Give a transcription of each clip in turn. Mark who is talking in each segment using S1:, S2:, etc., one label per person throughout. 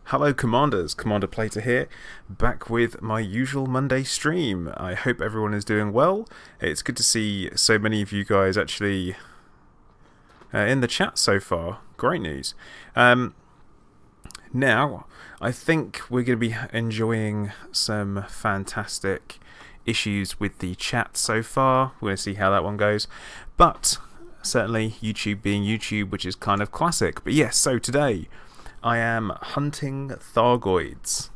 S1: Hello Commanders, Commander Plater here, back with my usual Monday stream. I hope everyone is doing well. It's good to see so many of you guys actually in the chat so far. Great news. Now, I think we're going to be enjoying some fantastic issues with the chat so far. We're going to see how that one goes. But certainly YouTube being YouTube, which is kind of classic. But yes, so today I am hunting Thargoids.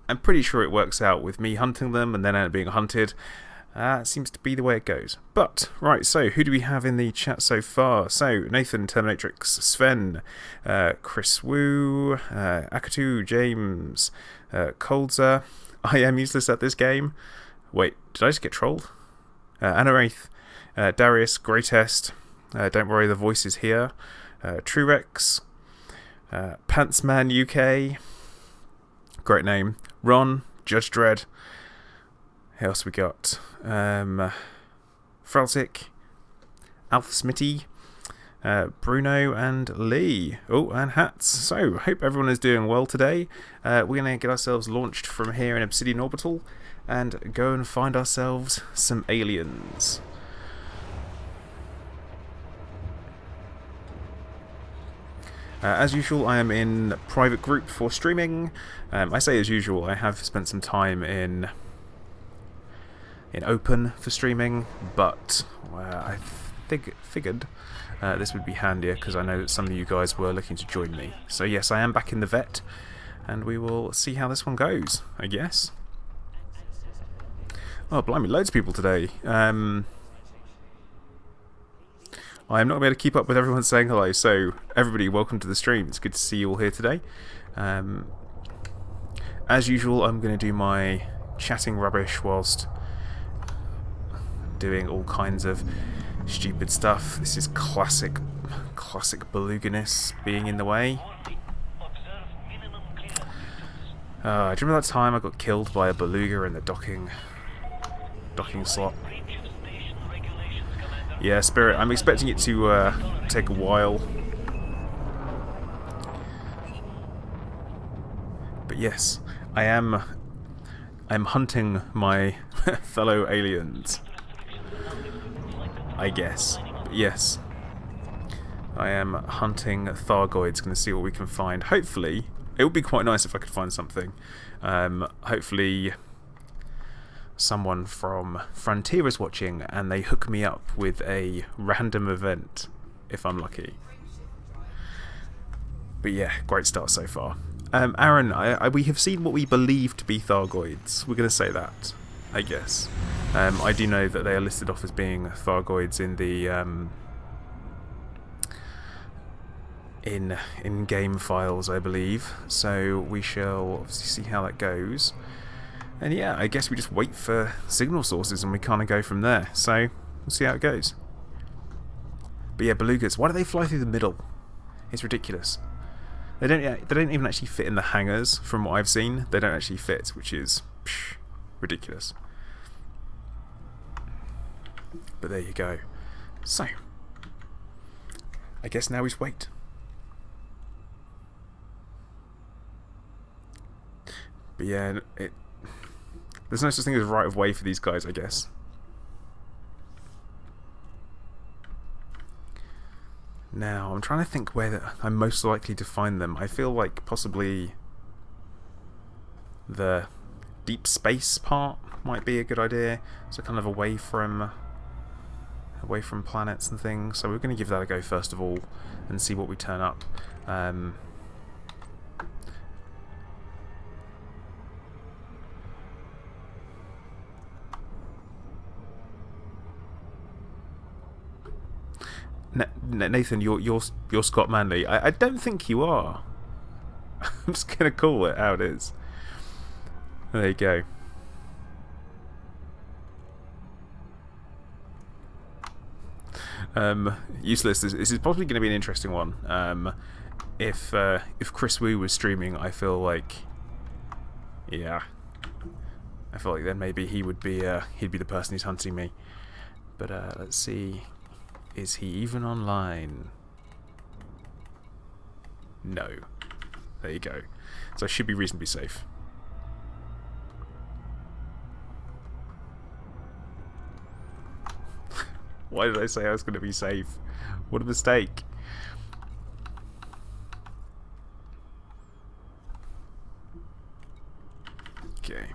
S1: I'm pretty sure it works out with me hunting them and then being hunted. Seems to be the way it goes. But, right, so who do we have in the chat so far? So, Nathan, Terminatrix, Sven, Chris Wu, Akatu, James, Coldzer. I am useless at this game. Wait, did I just get trolled? Anna Wraith, Darius, Greatest, Don't Worry, the Voice is Here, Truex, Pantsman UK, great name, Ron, Judge Dredd, who else we got? Freltic, Alf Smitty, Bruno and Lee. Oh, and Hats. So, hope everyone is doing well today. We're going to get ourselves launched from here in Obsidian Orbital and go and find ourselves some aliens. As usual, I am in private group for streaming. I say as usual, I have spent some time in open for streaming, but I figured this would be handier because I know that some of you guys were looking to join me. So yes, I am back in the vet, and we will see how this one goes, I guess. Oh, blimey, loads of people today. I am not going to be able to keep up with everyone saying hello, so everybody, welcome to the stream. It's good to see you all here today. As usual, I'm going to do my chatting rubbish whilst doing all kinds of stupid stuff. This is classic beluga-ness being in the way. Do you remember that time I got killed by a beluga in the docking slot? Yeah, Spirit, I'm expecting it to take a while. But yes, I'm hunting my fellow aliens, I guess. But yes, I am hunting Thargoids, going to see what we can find. Hopefully, it would be quite nice if I could find something. Hopefully someone from Frontier is watching and they hook me up with a random event if I'm lucky. But yeah, great start so far. Aaron, we have seen what we believe to be Thargoids. We're going to say that, I guess. I do know that they are listed off as being Thargoids in the in-game files, I believe. So we shall obviously see how that goes. And yeah, I guess we just wait for signal sources and we kind of go from there. So, we'll see how it goes. But yeah, belugas, why do they fly through the middle? It's ridiculous. They don't even actually fit in the hangars, from what I've seen. They don't actually fit, which is ridiculous. But there you go. So, I guess now we just wait. But yeah, there's no such thing as right of way for these guys, I guess. Now, I'm trying to think where I'm most likely to find them. I feel like possibly the deep space part might be a good idea. So kind of away from planets and things. So we're going to give that a go first of all and see what we turn up. Nathan, you're Scott Manley. I don't think you are. I'm just gonna call it how it is. There you go. Useless. This is probably going to be an interesting one. If Chris Wu was streaming, I feel like, yeah, I feel like then maybe he'd be the person who's hunting me. But let's see. Is he even online? No. There you go. So I should be reasonably safe. Why did I say I was going to be safe? What a mistake. Okay.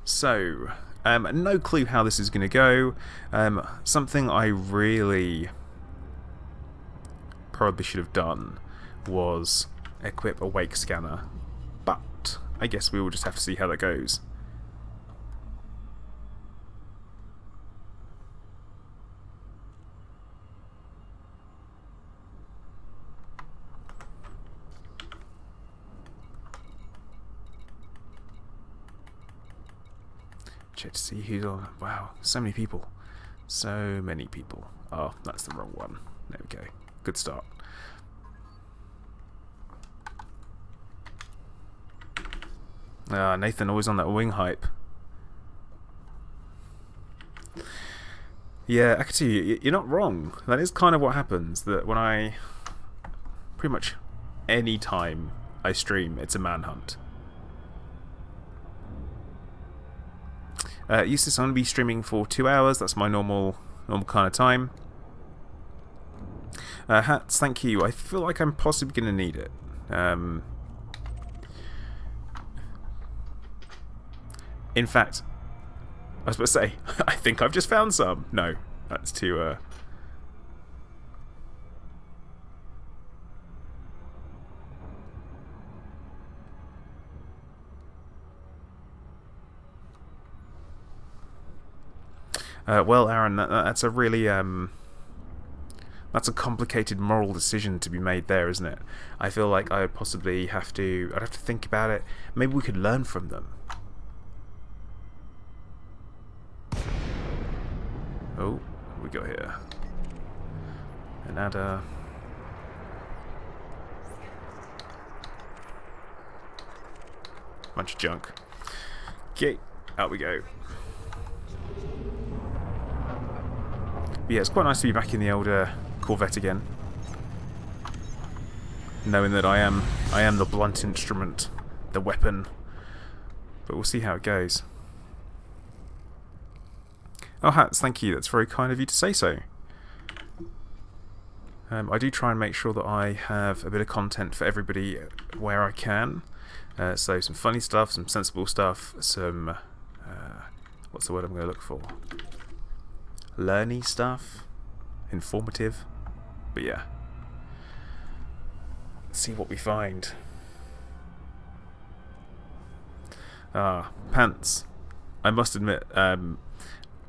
S1: So, no clue how this is going to go. Something I really probably should have done was equip a wake scanner. But I guess we will just have to see how that goes. Check to see who's on. Wow, so many people. So many people. Oh, that's the wrong one. There we go. Good start. Nathan always on that wing hype. Yeah, actually, you're not wrong. That is kind of what happens. That when I... pretty much any time I stream, it's a manhunt. Eustace, I'm going to be streaming for 2 hours. That's my normal kind of time. Hats, thank you. I feel like I'm possibly going to need it. In fact, I was about to say, I think I've just found some. No, that's too... well, Aaron, that's a really... that's a complicated moral decision to be made there, isn't it? I feel like I would possibly have to... I'd have to think about it. Maybe we could learn from them. Oh, what we got here? An adder. Bunch of junk. Okay, out we go. But yeah, it's quite nice to be back in the older Corvette again, knowing that I am the blunt instrument, the weapon. But we'll see how it goes. Oh, Hats, thank you. That's very kind of you to say so. I do try and make sure that I have a bit of content for everybody where I can. So some funny stuff, some sensible stuff, some... what's the word I'm going to look for? Learny stuff. Informative. But yeah. Let's see what we find. Pants. I must admit,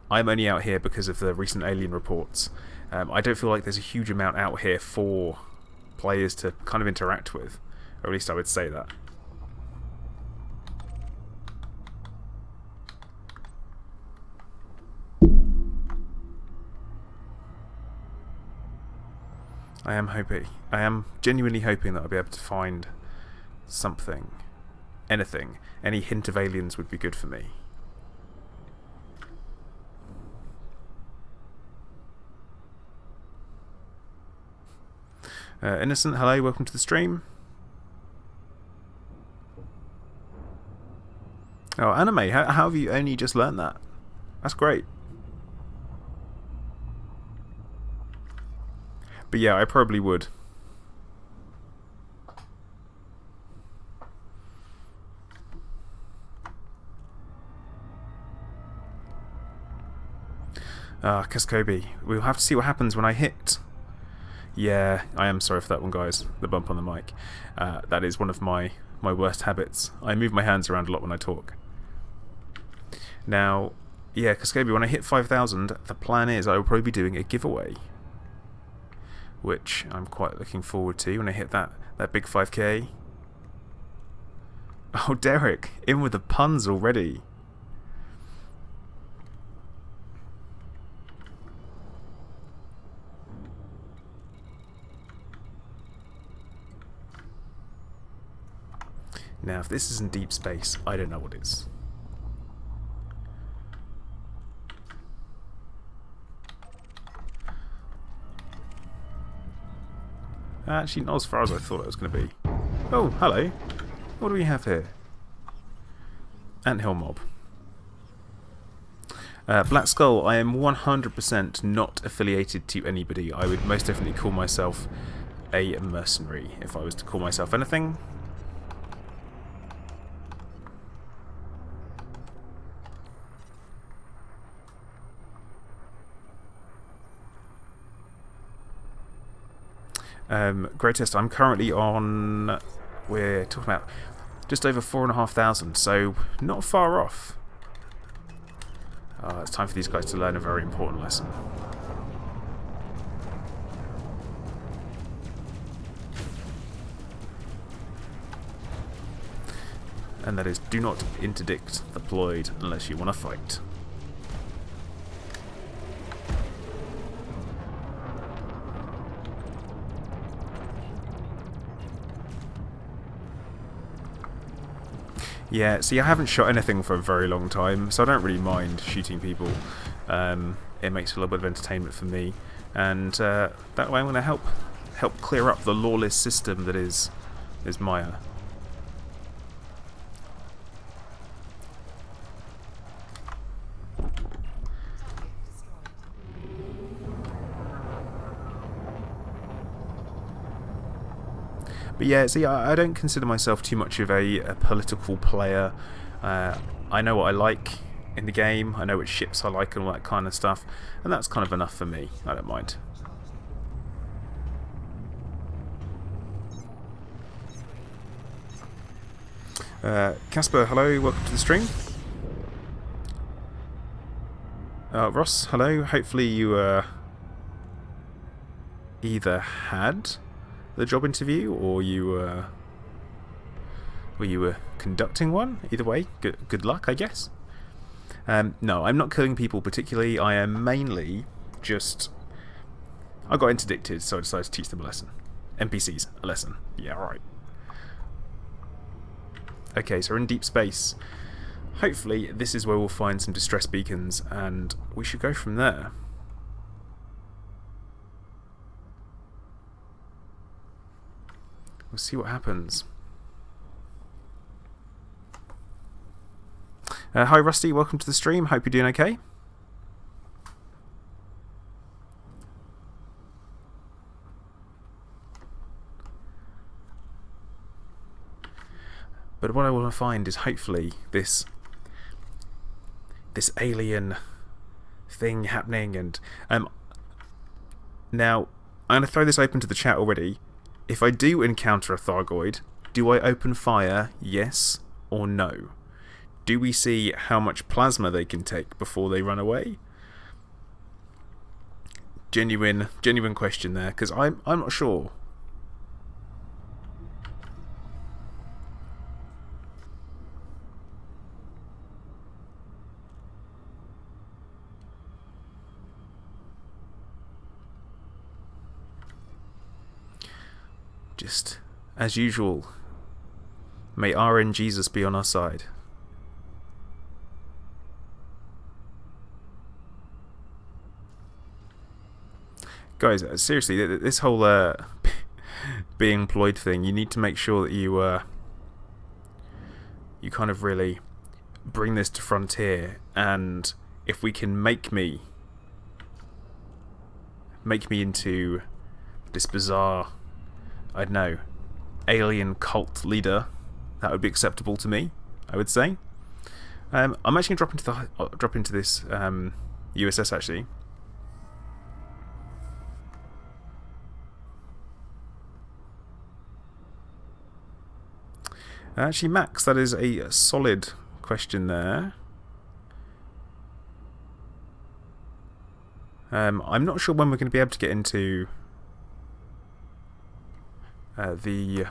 S1: I'm only out here because of the recent alien reports. I don't feel like there's a huge amount out here for players to kind of interact with. Or at least I would say that. I am genuinely hoping that I'll be able to find something. Anything. Any hint of aliens would be good for me. Innocent, hello, welcome to the stream. Oh, anime, how have you only just learned that? That's great. But yeah, I probably would. Cascoby. We'll have to see what happens when I hit. Yeah, I am sorry for that one, guys. The bump on the mic. That is one of my worst habits. I move my hands around a lot when I talk. Now, yeah, Cascoby, when I hit 5,000, the plan is I will probably be doing a giveaway, which I'm quite looking forward to when I hit that big 5k. Oh, Derek, in with the puns already. Now, if this isn't deep space, I don't know what is. Actually, not as far as I thought it was going to be. Oh, hello. What do we have here? Anthill mob. Black Skull, I am 100% not affiliated to anybody. I would most definitely call myself a mercenary if I was to call myself anything. Greatest, I'm currently on, we're talking about just over 4,500, so not far off. It's time for these guys to learn a very important lesson. And that is, do not interdict the Ploid unless you want to fight. Yeah, see, I haven't shot anything for a very long time, so I don't really mind shooting people. It makes a little bit of entertainment for me, and that way I'm going to help clear up the lawless system that is Maia. But yeah, see, I don't consider myself too much of a political player. I know what I like in the game, I know which ships I like and all that kind of stuff, and that's kind of enough for me. I don't mind. Casper, hello, welcome to the stream. Ross, hello, hopefully you either had the job interview or you were conducting one. Either way, good luck, I guess. No, I'm not killing people particularly. I am mainly just, I got interdicted, so I decided to teach them a lesson. NPCs a lesson. Yeah, right. Okay, so we're in deep space. Hopefully this is where we'll find some distress beacons, and we should go from there. We'll see what happens. Hi Rusty, welcome to the stream. Hope you're doing okay. But what I want to find is hopefully this alien thing happening, and now I'm going to throw this open to the chat already. If I do encounter a Thargoid, do I open fire, yes or no? Do we see how much plasma they can take before they run away? Genuine question there, because I'm not sure. Just as usual, may RN Jesus be on our side. Guys, seriously, this whole being employed thing, you need to make sure that you kind of really bring this to frontier, and if we can make me into this bizarre, I don't know, alien cult leader, that would be acceptable to me, I would say. I'm actually going to drop into this USS actually. Actually, Max, that is a solid question there. I'm not sure when we're going to be able to get into the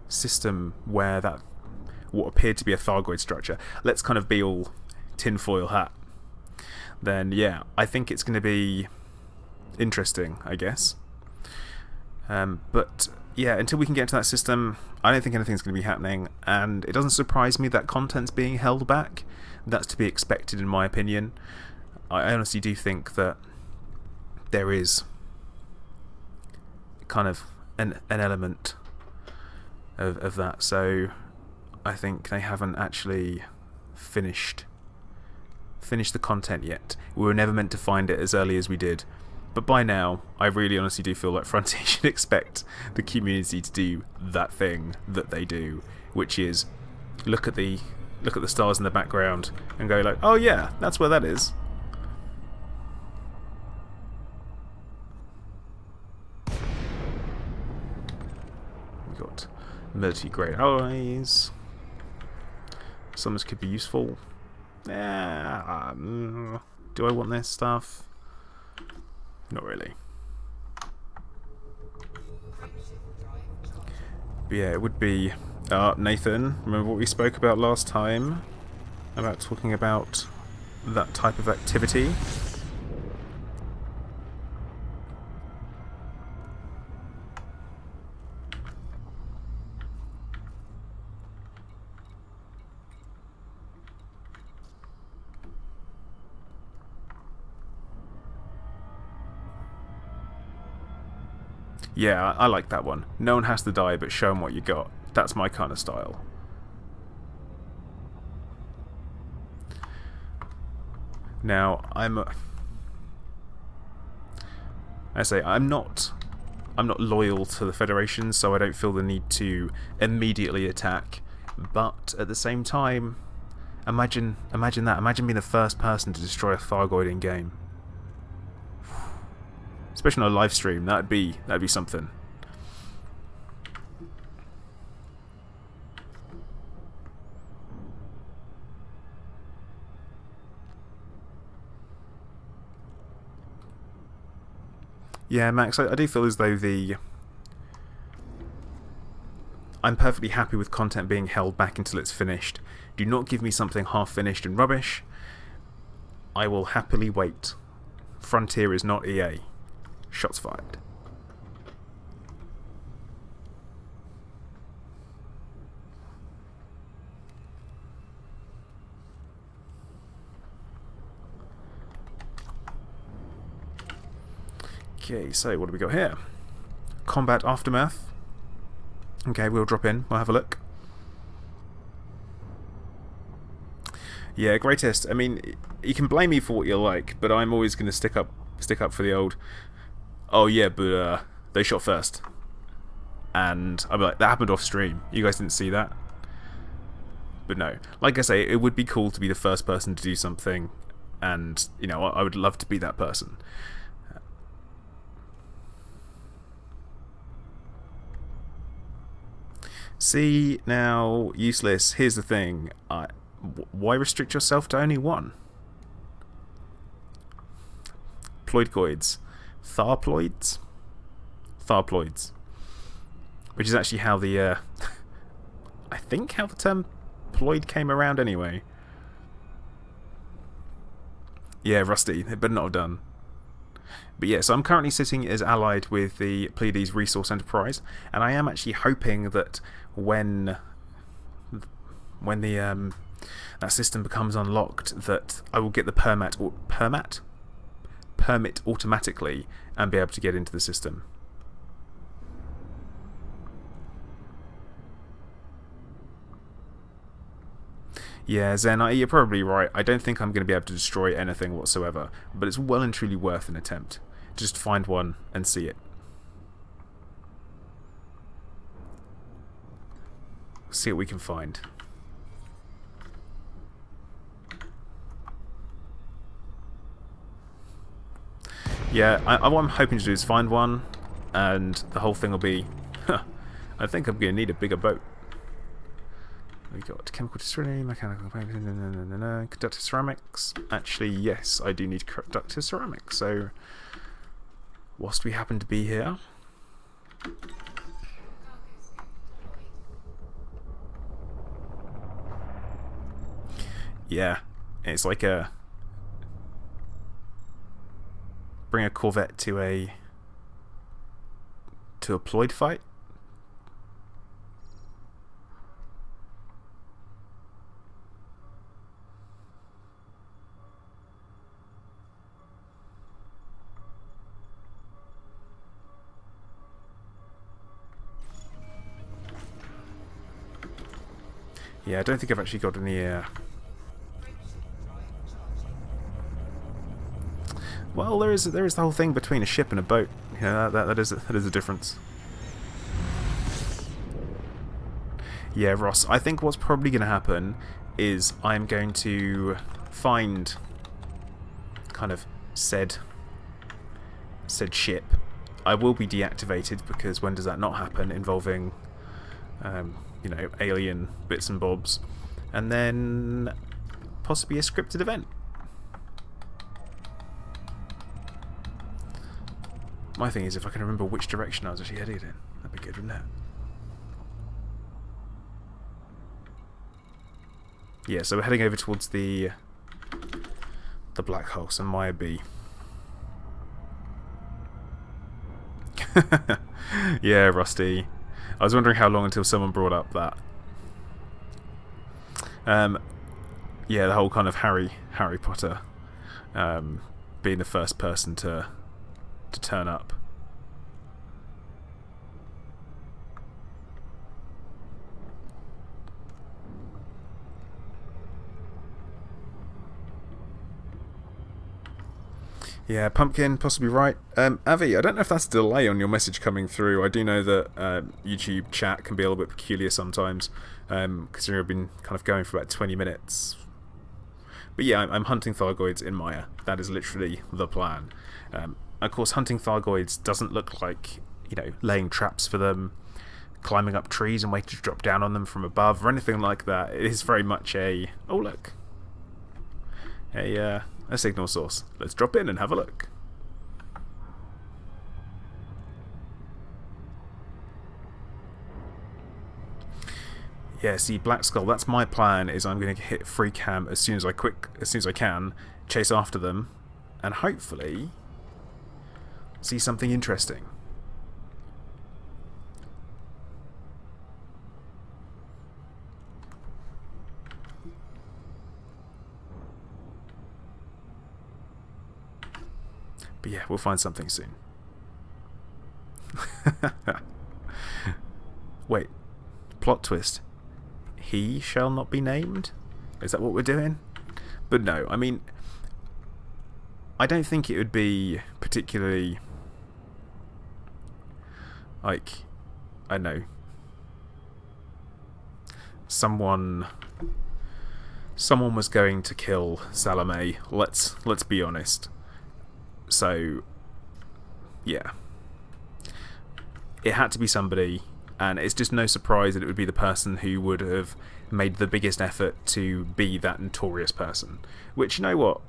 S1: system where that what appeared to be a Thargoid structure. Let's kind of be all tinfoil hat. Then yeah, I think it's going to be interesting, I guess. But yeah, until we can get into that system, I don't think anything's going to be happening, and it doesn't surprise me that content's being held back. That's to be expected, in my opinion. I honestly do think that there is kind of an element of that. So I think they haven't actually finished the content yet. We were never meant to find it as early as we did. But by now, I really honestly do feel like Frontier should expect the community to do that thing that they do, which is look at the stars in the background and go like, oh yeah, that's where that is. We got military grade alloys. Some of this could be useful. Do I want this stuff? Not really. But yeah, it would be... Nathan, remember what we spoke about last time? About talking about that type of activity? Yeah, I like that one. No one has to die, but show them what you got. That's my kind of style. Now, I'm not loyal to the Federation, so I don't feel the need to immediately attack. But at the same time, imagine that. Imagine being the first person to destroy a Thargoid in game. Especially on a live stream, that'd be something. Yeah, Max, I do feel as though I'm perfectly happy with content being held back until it's finished. Do not give me something half-finished and rubbish. I will happily wait. Frontier is not EA. Shots fired. Okay, so what do we got here? Combat Aftermath. Okay, we'll drop in. We'll have a look. Yeah, greatest. I mean, you can blame me for what you like, but I'm always going to stick up for the old. Oh yeah, but they shot first, and I'm like, that happened off stream. You guys didn't see that. But no, like I say, it would be cool to be the first person to do something, and you know, I would love to be that person. See, now, useless. Here's the thing. Why restrict yourself to only one? Ploidcoids. Tharploids? Tharploids. Which is actually how the... I think how the term ploid came around anyway. Yeah, Rusty. It better not have done. But yeah, so I'm currently sitting as allied with the Pleiades Resource Enterprise, and I am actually hoping that when the that system becomes unlocked, that I will get the permit automatically and be able to get into the system. Yeah, Zen, you're probably right. I don't think I'm going to be able to destroy anything whatsoever, but it's well and truly worth an attempt. Just find one and see it. See what we can find. Yeah, what I'm hoping to do is find one, and the whole thing will be, I think I'm going to need a bigger boat. We got chemical distillery, mechanical conductive ceramics. Actually, yes, I do need conductive ceramics. So, whilst we happen to be here, yeah, it's like bring a Corvette to a Ploid fight. Yeah, I don't think I've actually got any... Well, there is the whole thing between a ship and a boat. Yeah, that is a difference. Yeah, Ross, I think what's probably going to happen is I'm going to find kind of said ship. I will be deactivated because when does that not happen involving you know, alien bits and bobs, and then possibly a scripted event. My thing is if I can remember which direction I was actually headed in. That'd be good, wouldn't it? Yeah, so we're heading over towards the black hole, so Maia B. Yeah, Rusty. I was wondering how long until someone brought up that. Yeah, the whole kind of Harry Potter being the first person to turn up. Yeah, Pumpkin, possibly right. Avi, I don't know if that's a delay on your message coming through. I do know that YouTube chat can be a little bit peculiar sometimes, considering I've been kind of going for about 20 minutes. But yeah, I'm hunting Thargoids in Maia. That is literally the plan. Of course, hunting Thargoids doesn't look like, you know, laying traps for them, climbing up trees and waiting to drop down on them from above, or anything like that. It is very much a, oh look, a signal source. Let's drop in and have a look. Yeah, see, Black Skull, that's my plan, is I'm going to hit free cam as soon as I can, chase after them, and hopefully see something interesting. But yeah, we'll find something soon. Wait, plot twist. He shall not be named? Is that what we're doing? But no, I mean, I don't think it would be particularly, like, I don't know, someone was going to kill Salome. Let's be honest. So, yeah, it had to be somebody, and it's just no surprise that it would be the person who would have made the biggest effort to be that notorious person. Which, you know what,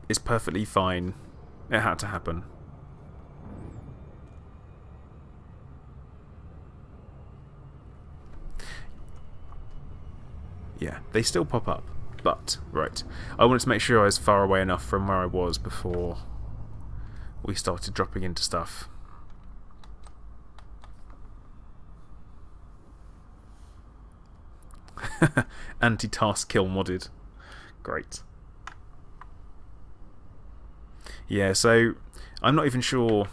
S1: is perfectly fine. It had to happen. Yeah, they still pop up. But, right, I wanted to make sure I was far away enough from where I was before we started dropping into stuff. Anti-task kill modded. Great. Yeah, so I'm not even sure.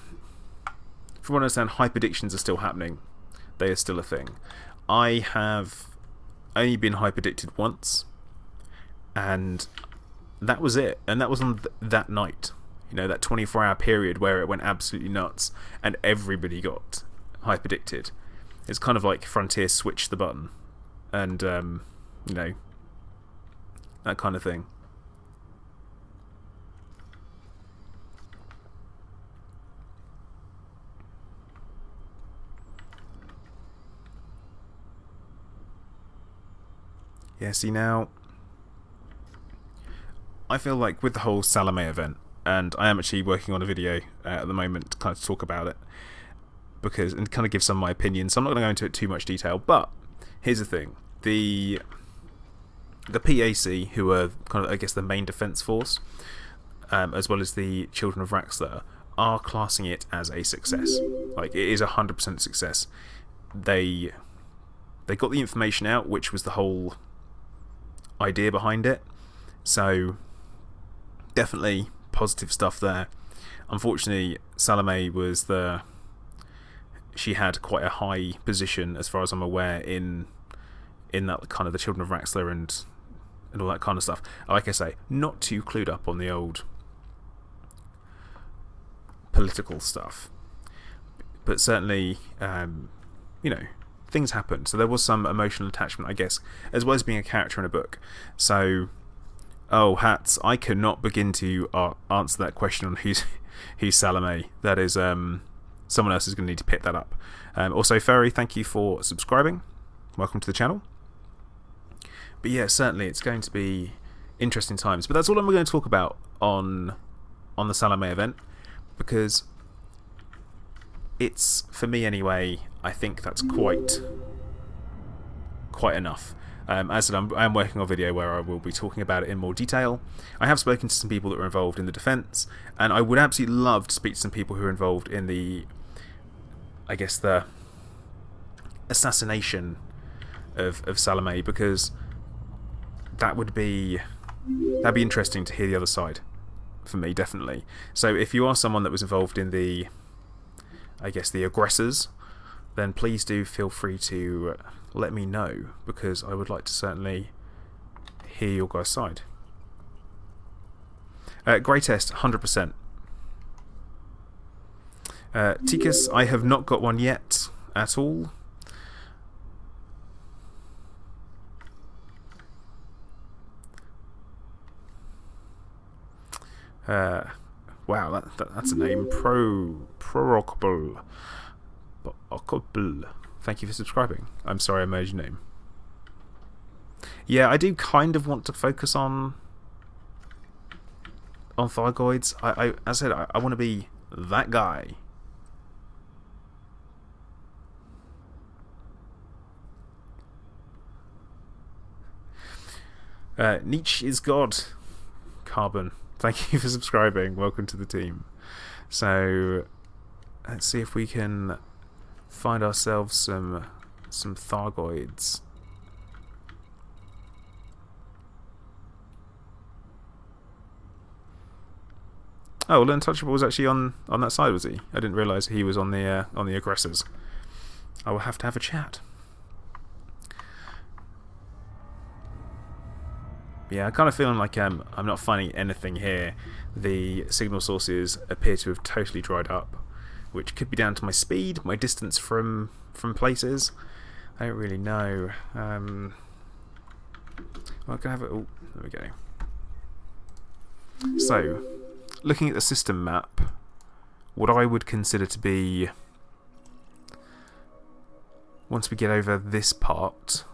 S1: From what I understand, hyperdictions are still happening. They are still a thing. I have only been hyperdicted once, and that was it. And that was on that night. You know, that 24-hour period where it went absolutely nuts and everybody got hyperdicted. It's kind of like Frontier switched the button and, you know, that kind of thing. Yeah, see now, I feel like with the whole Salome event, and I am actually working on a video at the moment to kind of talk about it, and kind of give some of my opinions. So I'm not going to go into it too much detail, but here's the thing: the PAC, who are kind of, I guess, the main defense force, as well as the Children of Raxler, are classing it as a success. Like, it is 100% success. They got the information out, which was the whole idea behind it. So definitely positive stuff there. Unfortunately, Salome she had quite a high position, as far as I'm aware, in in that kind of the Children of Raxler and all that kind of stuff. Like I say, not too clued up on the old political stuff, but certainly, you know, things happen. So there was some emotional attachment, I guess, as well as being a character in a book. So, oh, Hats, I cannot begin to answer that question on who's Salome. That is, someone else is going to need to pick that up. Also, Ferry, thank you for subscribing. Welcome to the channel. But yeah, certainly it's going to be interesting times. But that's all I'm going to talk about on the Salome event, because it's, for me anyway, I think that's quite enough. As I said, I'm working on a video where I will be talking about it in more detail. I have spoken to some people that were involved in the defence, and I would absolutely love to speak to some people who are involved in the, I guess, the assassination of Salome, because that'd be interesting to hear the other side, for me, definitely. So if you are someone that was involved in the, I guess, the aggressors, then please do feel free to let me know, because I would like to certainly hear your guys' side. Greatest, 100%. Tikas, I have not got one yet at all. Wow, that's a name. Prorocable. Thank you for subscribing. I'm sorry I made your name. Yeah, I do kind of want to focus on Thargoids. As I said, I want to be that guy. Nietzsche is God. Carbon. Thank you for subscribing. Welcome to the team. So let's see if we can find ourselves some Thargoids. Oh, well, Untouchable was actually on that side, was he? I didn't realise he was on the aggressors. I will have to have a chat. Yeah, I'm kind of feeling like I'm not finding anything here. The signal sources appear to have totally dried up, which could be down to my speed, my distance from places. I don't really know. Well, I can have it. Oh, there we go. So, looking at the system map, what I would consider to be, once we get over this part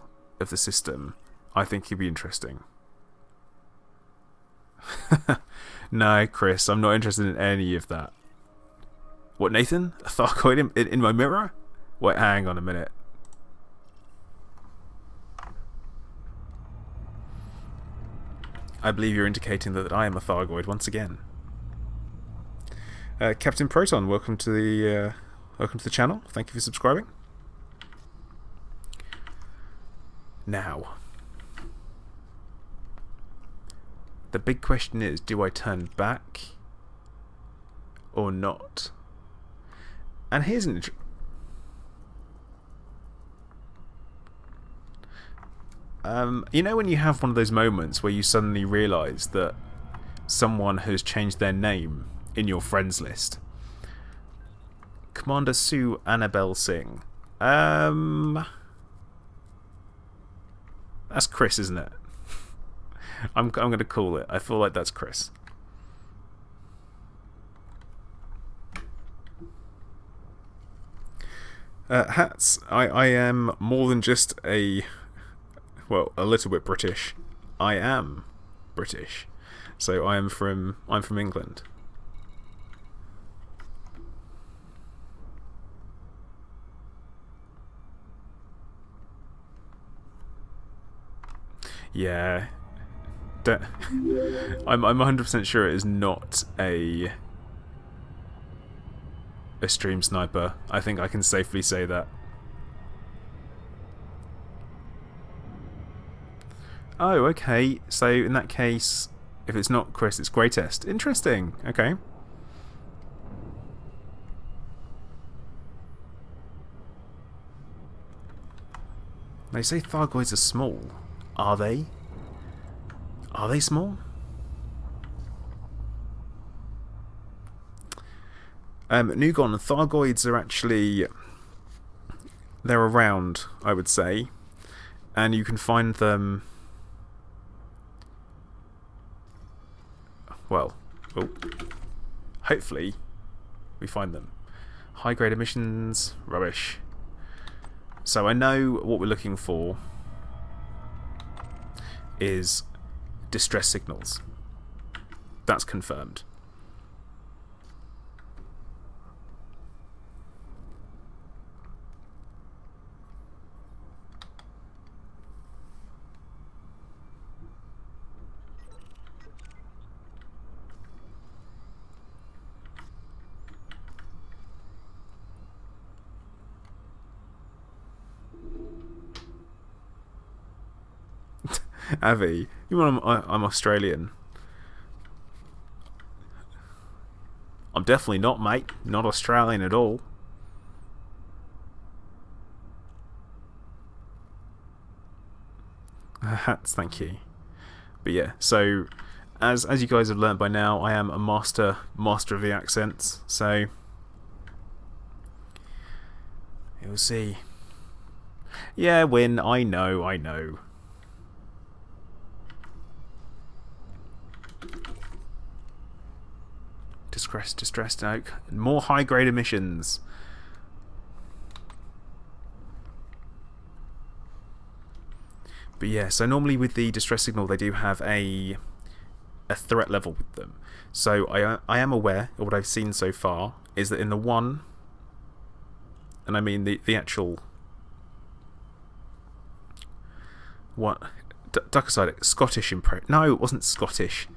S1: of the system, I think it'd be interesting. No, Chris, I'm not interested in any of that. What, Nathan? A Thargoid in my mirror? Wait, hang on a minute. I believe you're indicating that I am a Thargoid once again. Captain Proton, welcome to the channel. Thank you for subscribing. Now, the big question is, do I turn back or not? And here's an you know when you have one of those moments where you suddenly realise that someone has changed their name in your friends list? Commander Sue Annabelle Singh. That's Chris, isn't it? I'm going to call it. I feel like that's Chris. Hats. I am more than just a little bit British. I am British, so I'm from England. Yeah. I'm 100% sure it is not a stream sniper. I think I can safely say that. Oh, okay. So in that case, if it's not Chris, it's Greatest. Interesting. Okay. They say Thargoids are small. Are they? Are they small? Nugon, Thargoids are actually... They're around, I would say. And you can find them... Well, hopefully we find them. High-grade emissions, rubbish. So I know what we're looking for is distress signals. That's confirmed. Avi, you know I'm Australian. I'm definitely not, mate. Not Australian at all. Hats, thank you. But yeah, so as you guys have learnt by now, I am a master of the accents. So you'll see. Yeah, win. I know. Distressed oak. More high-grade emissions. But yeah, so normally with the distress signal they do have a threat level with them. So I am aware of what I've seen so far is that in the one, and I mean the actual what duck aside, Scottish imprint. No, it wasn't Scottish.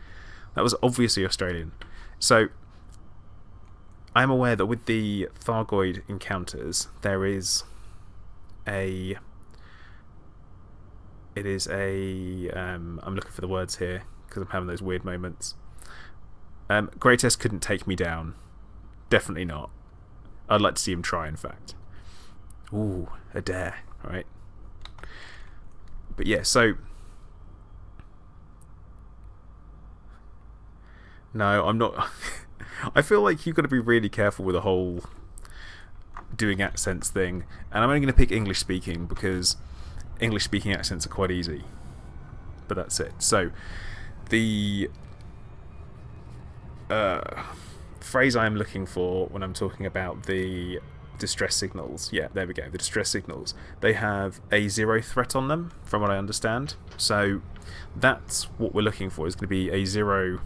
S1: That was obviously Australian. So I am aware that with the Thargoid encounters, there is a... It is a... I'm looking for the words here, because I'm having those weird moments. Greatest couldn't take me down. Definitely not. I'd like to see him try, in fact. Ooh, a dare, right? But yeah, so... No, I'm not... I feel like you've got to be really careful with the whole doing accents thing. And I'm only going to pick English speaking because English speaking accents are quite easy. But that's it. So, the phrase I'm looking for when I'm talking about the distress signals, yeah, there we go, the distress signals, they have a 0 threat on them, from what I understand. So, that's what we're looking for, is going to be a zero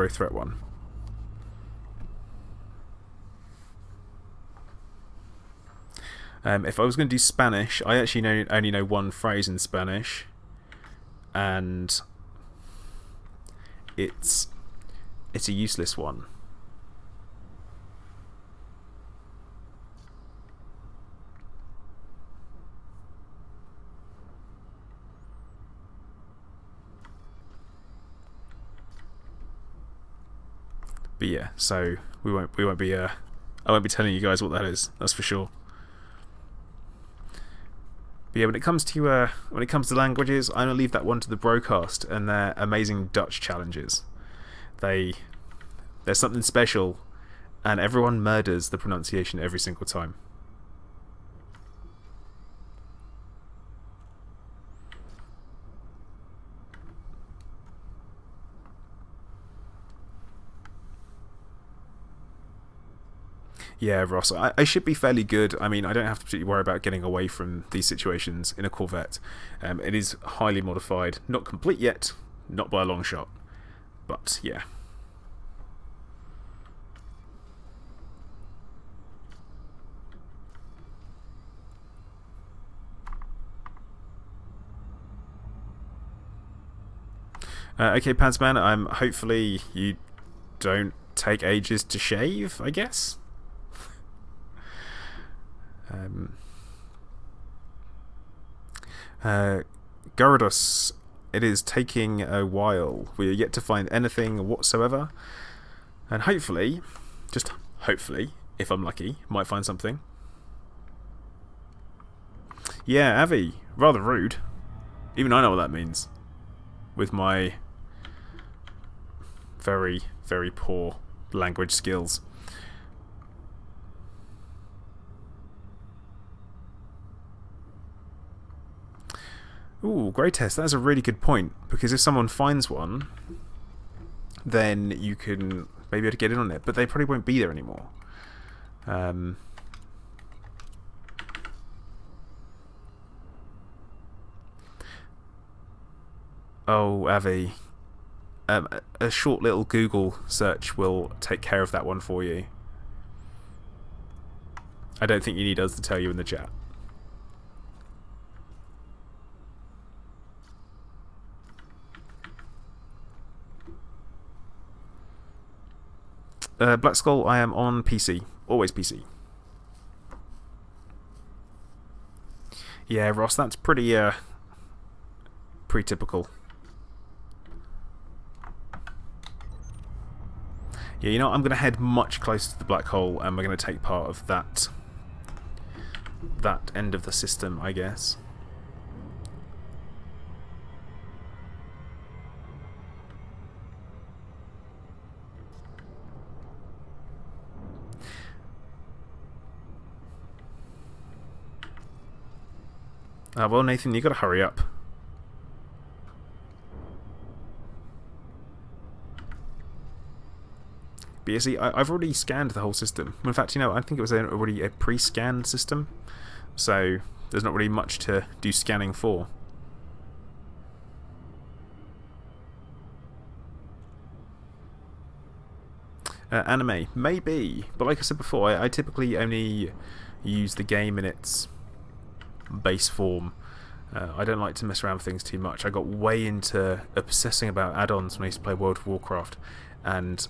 S1: threat one. If I was going to do Spanish, I actually only know one phrase in Spanish, and it's a useless one. But yeah, so we won't be I won't be telling you guys what that is. That's for sure. But yeah, when it comes to languages, I'm gonna leave that one to the broadcast and their amazing Dutch challenges. There's something special, and everyone murders the pronunciation every single time. Yeah, Ross, I should be fairly good. I mean, I don't have to worry about getting away from these situations in a Corvette. It is highly modified. Not complete yet, not by a long shot. But, yeah. Okay, Padsman, hopefully you don't take ages to shave, I guess? Gyarados, it is taking a while. We are yet to find anything whatsoever, and hopefully, just hopefully, if I'm lucky, might find something. Yeah, Avi, rather rude. Even I know what that means. With my very, very poor language skills. Ooh, grey test. That's a really good point. Because if someone finds one, then you can maybe be able to get in on it. But they probably won't be there anymore. Oh, Avi. A short little Google search will take care of that one for you. I don't think you need us to tell you in the chat. Black Skull, I am on PC. Always PC. Yeah, Ross, that's pretty typical. Yeah, you know, I'm going to head much closer to the black hole, and we're going to take part of that end of the system, I guess. Well, Nathan, you got to hurry up. But you see, I've already scanned the whole system. In fact, you know, I think it was already a pre-scanned system, so there's not really much to do scanning for. Anime, maybe, but like I said before, I typically only use the game in its base form. I don't like to mess around with things too much. I got way into obsessing about add-ons when I used to play World of Warcraft, and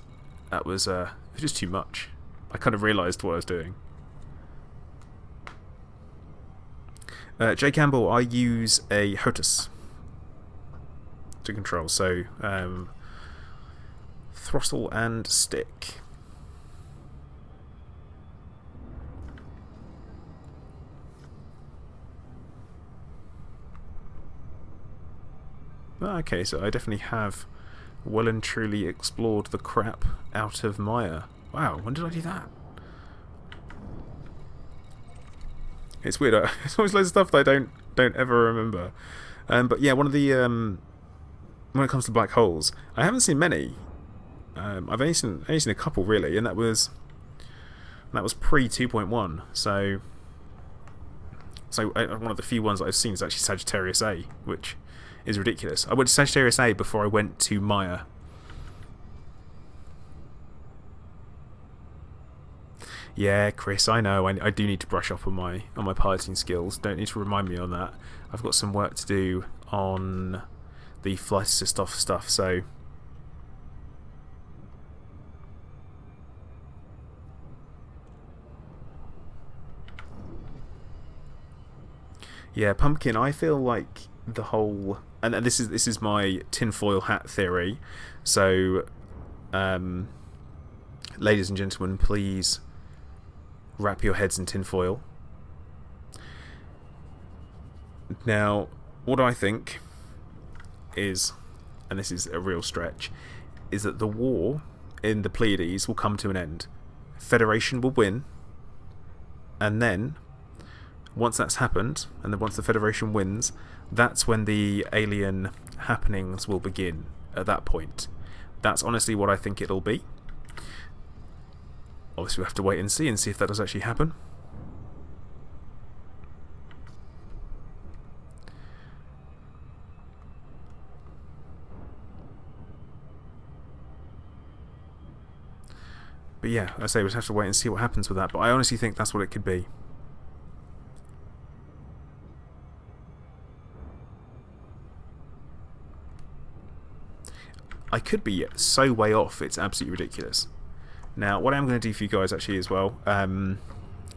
S1: that was just too much. I kind of realised what I was doing. Jay Campbell, I use a HOTAS to control, so throttle and stick. Okay, so I definitely have well and truly explored the crap out of Maia. Wow, when did I do that? It's weird. It's always loads of stuff that I don't ever remember. But yeah, one of the when it comes to black holes, I haven't seen many. I've only seen a couple really, and that was pre 2.1. So one of the few ones that I've seen is actually Sagittarius A, which is ridiculous. I went to Sagittarius A before I went to Maia. Yeah, Chris, I know. I do need to brush up on my piloting skills. Don't need to remind me on that. I've got some work to do on the flight assist off stuff. So yeah, Pumpkin. I feel like the whole, and this is my tinfoil hat theory. So, ladies and gentlemen, please wrap your heads in tinfoil. Now, what I think is, and this is a real stretch, is that the war in the Pleiades will come to an end. Federation will win, and then once that's happened, and then once the Federation wins, that's when the alien happenings will begin at that point. That's honestly what I think it'll be. Obviously, we have to wait and see if that does actually happen. But yeah, I say we just have to wait and see what happens with that. But I honestly think that's what it could be. I could be so way off, it's absolutely ridiculous. Now, what I'm going to do for you guys actually as well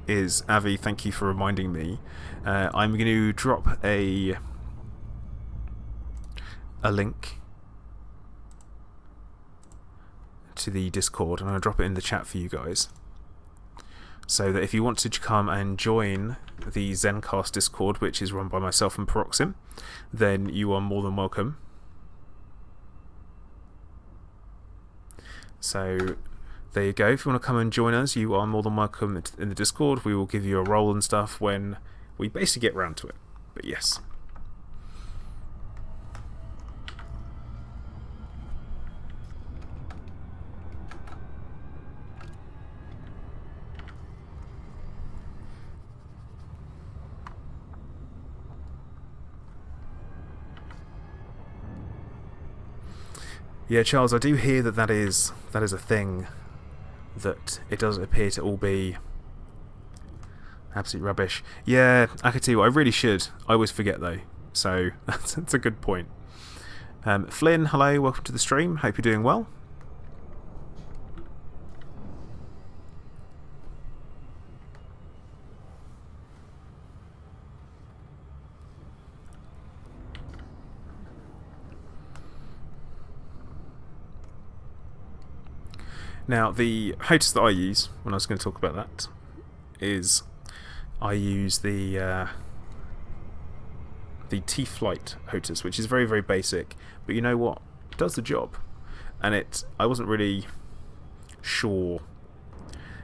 S1: is, Avi, thank you for reminding me. I'm going to drop a link to the Discord, and I'm going to drop it in the chat for you guys. so that if you want to come and join the Zencast Discord, which is run by myself and Proxim, then you are more than welcome. So there you go. If you want to come and join us, you are more than welcome in the Discord. We will give you a role and stuff when we basically get round to it. But yes. Yeah, Charles, I do hear that is a thing, that it does appear to all be absolute rubbish. Yeah, I can tell you what, I really should. I always forget though, so that's a good point. Flynn, hello, welcome to the stream. Hope you're doing well. Now, the HOTUS that I use, when I was going to talk about that, is I use the T-Flight HOTUS, which is very, very basic, but you know what? It does the job. And I wasn't really sure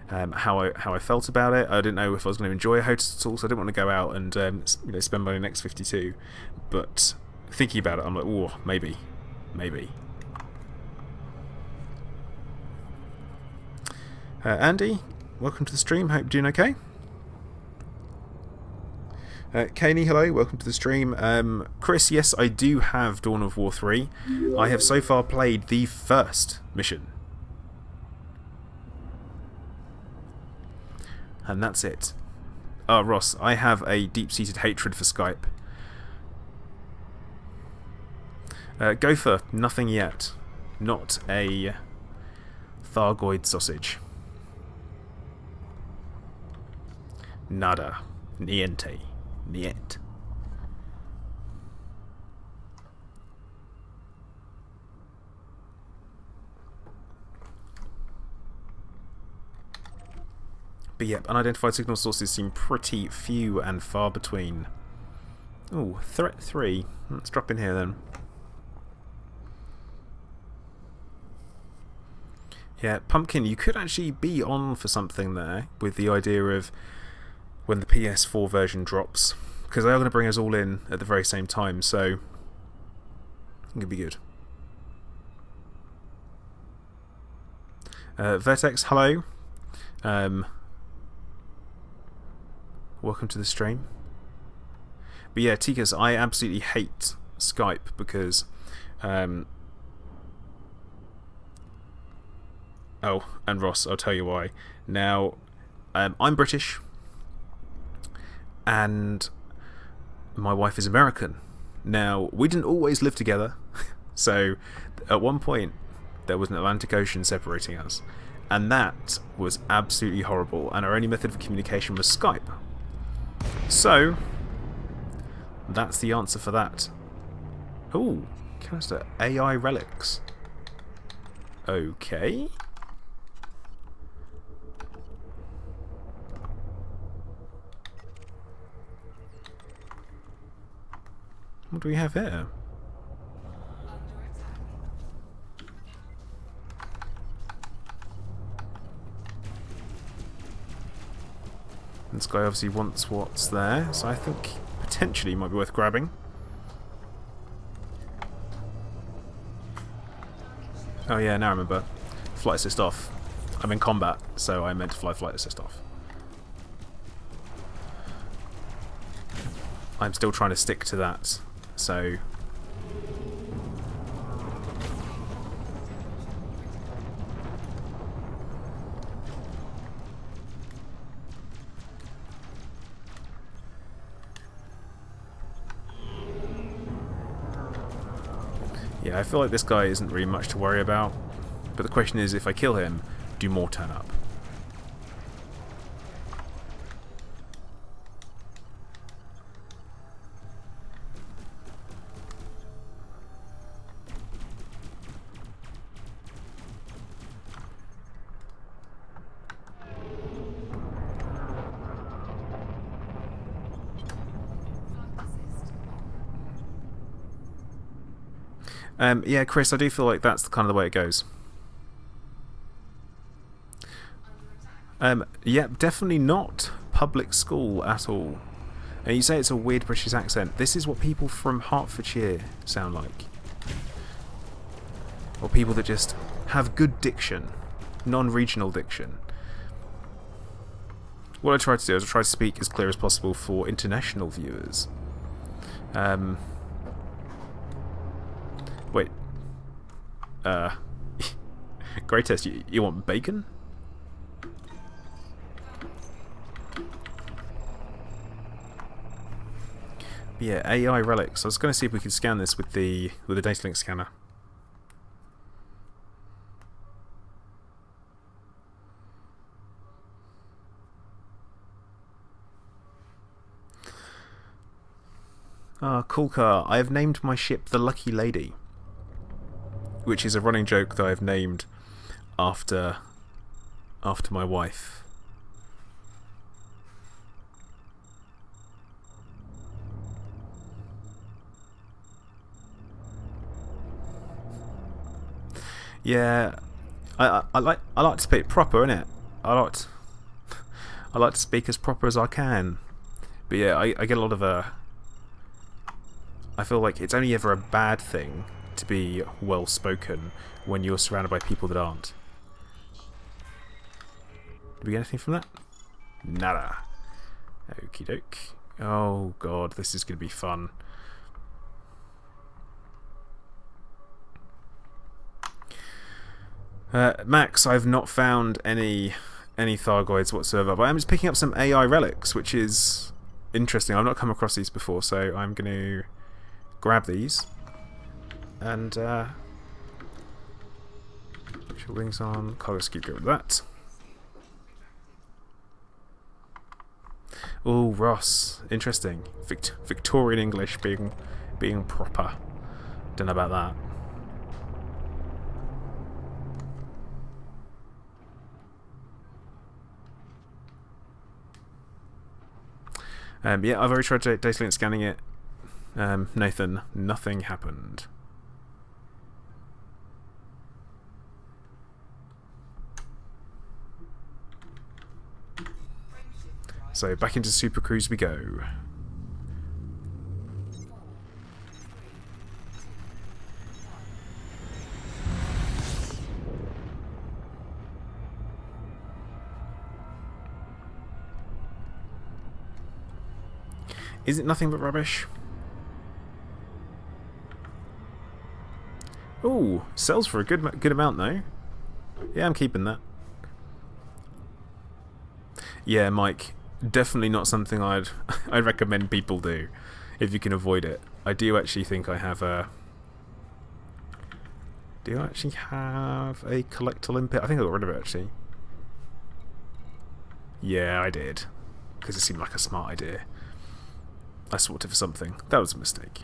S1: how I felt about it. I didn't know if I was going to enjoy a HOTUS at all, so I didn't want to go out and spend money on X52. But thinking about it, I'm like, oh, maybe. Andy, welcome to the stream. Hope you're doing okay. Kaney, hello, welcome to the stream. Chris, yes, I do have Dawn of War 3. I have so far played the first mission. And that's it. Oh, Ross, I have a deep-seated hatred for Skype. Gopher, nothing yet. Not a Thargoid sausage. Nada. Niente. Niet. But yep, unidentified signal sources seem pretty few and far between. Ooh, threat 3. Let's drop in here then. Yeah, Pumpkin, you could actually be on for something there with the idea of when the PS4 version drops, because they are going to bring us all in at the very same time, so it could be good. Vertex, hello. Welcome to the stream. But yeah, Tikas, I absolutely hate Skype because oh, and Ross, I'll tell you why. Now, I'm British and my wife is American. Now, we didn't always live together, so at one point there was an Atlantic Ocean separating us, and that was absolutely horrible, and our only method of communication was Skype. So, that's the answer for that. Ooh, canister AI relics. Okay. What do we have here? This guy obviously wants what's there, so I think potentially might be worth grabbing. Oh yeah, now I remember. Flight assist off. I'm in combat, so I meant to flight assist off. I'm still trying to stick to that, so... Yeah, I feel like this guy isn't really much to worry about, but the question is, if I kill him, do more turn up? Yeah, Chris, I do feel like that's kind of the way it goes. Yeah, definitely not public school at all. And you say it's a weird British accent. This is what people from Hertfordshire sound like. Or people that just have good diction, non-regional diction. What I try to do is I try to speak as clear as possible for international viewers. Wait. Greatest, you want bacon? Yeah, AI relics. I was going to see if we could scan this with the data link scanner. Ah, cool car. I have named my ship the Lucky Lady, which is a running joke that I've named after my wife. Yeah, I like to speak proper, innit? I like to speak as proper as I can. But yeah, I get a lot of I feel like it's only ever a bad thing to be well spoken when you're surrounded by people that aren't. Did we get anything from that? Nada. Okie doke. Oh god, this is going to be fun. Max, I've not found any Thargoids whatsoever, but I'm just picking up some AI relics, which is interesting. I've not come across these before, so I'm going to grab these and put your wings on. Cargo scoop, go with that. Oh, Ross, interesting. Victorian English being proper. Don't know about that. Yeah, I've already tried data link scanning it. Nathan, nothing happened. So back into Super Cruise we go. Is it nothing but rubbish? Ooh, sells for a good amount though. Yeah, I'm keeping that. Yeah, Mike, definitely not something I'd recommend people do if you can avoid it. I do actually think I have a. Do I actually have a collect limpet? I think I got rid of it actually. Yeah, I did, because it seemed like a smart idea. I swapped it for something. That was a mistake.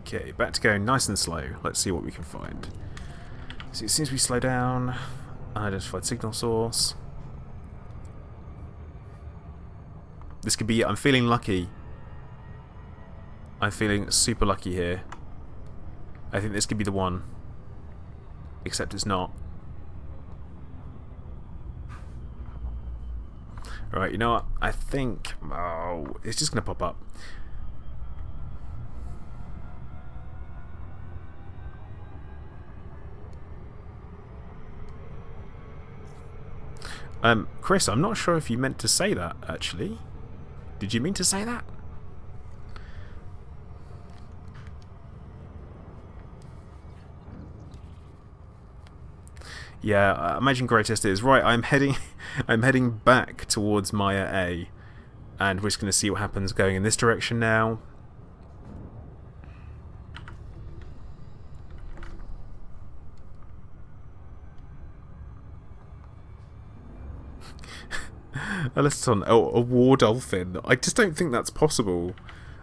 S1: Okay, back to going nice and slow. Let's see what we can find. So as soon as we slow down, unidentified signal source. This could be. I'm feeling lucky. I'm feeling super lucky here. I think this could be the one. Except it's not. Right, you know what? I think... Oh, it's just going to pop up. Chris, I'm not sure if you meant to say that, actually. Did you mean to say that? Yeah, I imagine greatest is right. I'm heading back towards Maia A, and we're just going to see what happens going in this direction now. Alyson, a war dolphin. I just don't think that's possible.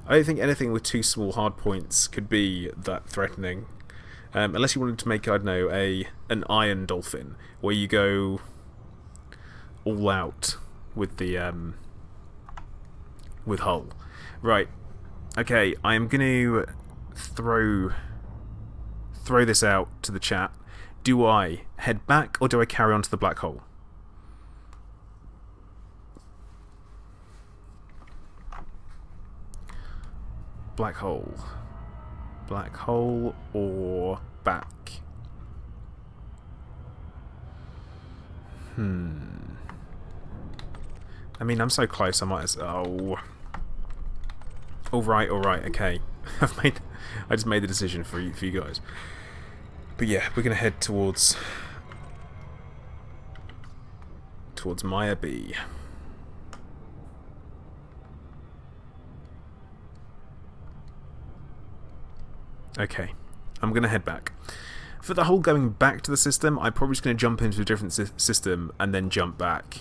S1: I don't think anything with two small hard points could be that threatening. Unless you wanted to make, I don't know, an iron dolphin, where you go all out with the with hull. Right. Okay, I am going to throw this out to the chat. Do I head back or do I carry on to the black hole? Black hole. Black hole or back? I mean, I'm so close, I might as... Oh. Alright, okay. I just made the decision for you guys. But yeah, we're going to head towards Maia B. Okay, I'm going to head back. For the whole going back to the system, I'm probably just going to jump into a different system and then jump back.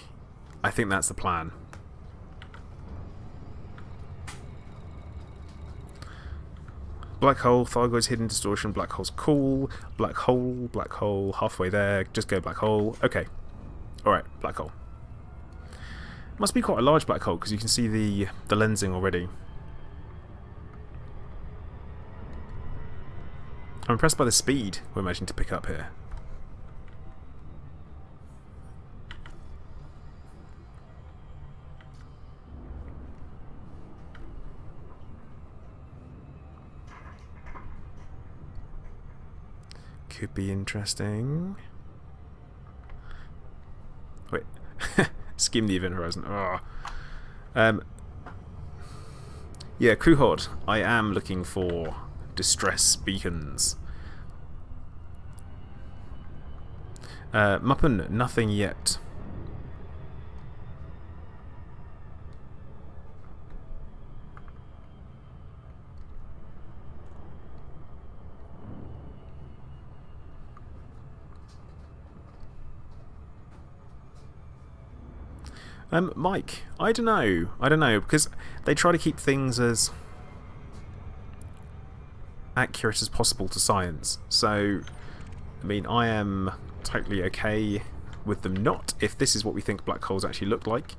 S1: I think that's the plan. Black hole, Thargoid's hidden distortion, black hole's cool, black hole, halfway there, just go black hole. Okay. Alright, black hole. Must be quite a large black hole because you can see the lensing already. I'm impressed by the speed we're managing to pick up here. Could be interesting. Wait. Skim the event horizon. Oh. Yeah, crew hod. I am looking for distress beacons. Muppen, nothing yet. Mike, I don't know, because they try to keep things as accurate as possible to science. So, I mean, I am totally okay with them not, if this is what we think black holes actually look like.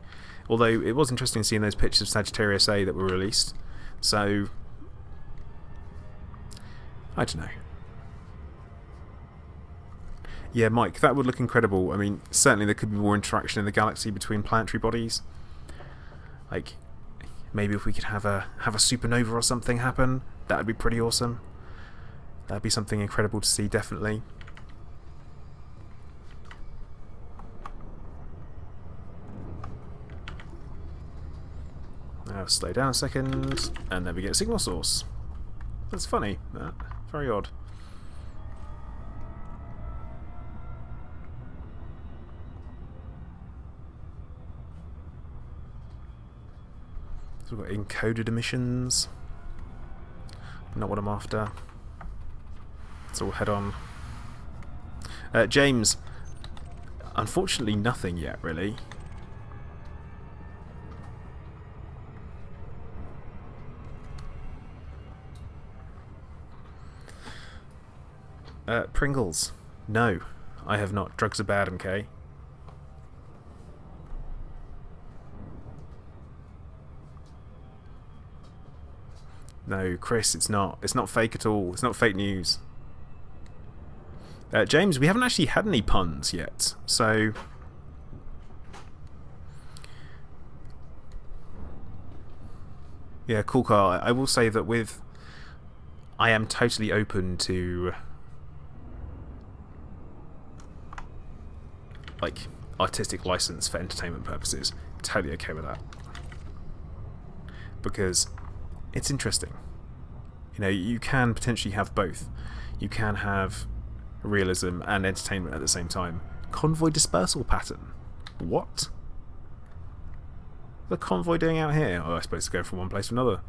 S1: Although, it was interesting seeing those pictures of Sagittarius A that were released. So, I don't know. Yeah, Mike, that would look incredible. I mean, certainly there could be more interaction in the galaxy between planetary bodies. Like, maybe if we could have a supernova or something happen, that would be pretty awesome. That'd be something incredible to see, definitely. Now slow down a second, and then we get a signal source. That's funny. Very odd. So we've got encoded emissions. Not what I'm after. So we'll head on. James, unfortunately nothing yet, really. Pringles. No, I have not. Drugs are bad, MK. No, Chris, it's not. It's not fake at all. It's not fake news. James, we haven't actually had any puns yet, so... Yeah, cool car. I will say that with... I am totally open to... like, artistic license for entertainment purposes. Totally okay with that. Because it's interesting. You know, you can potentially have both. You can have realism and entertainment at the same time. Convoy dispersal pattern. What? The convoy doing out here? Oh, I suppose it's going from one place to another.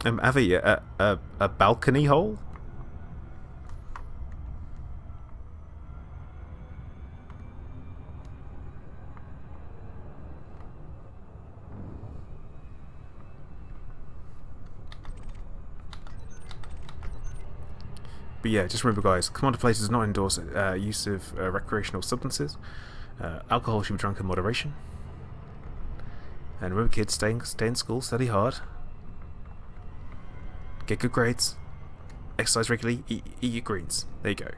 S1: Avi, a balcony hole? But yeah, just remember, guys, Commander Place does not endorse use of recreational substances. Alcohol should be drunk in moderation. And remember, kids, stay in school, study hard, get good grades, exercise regularly, eat your greens. There you go.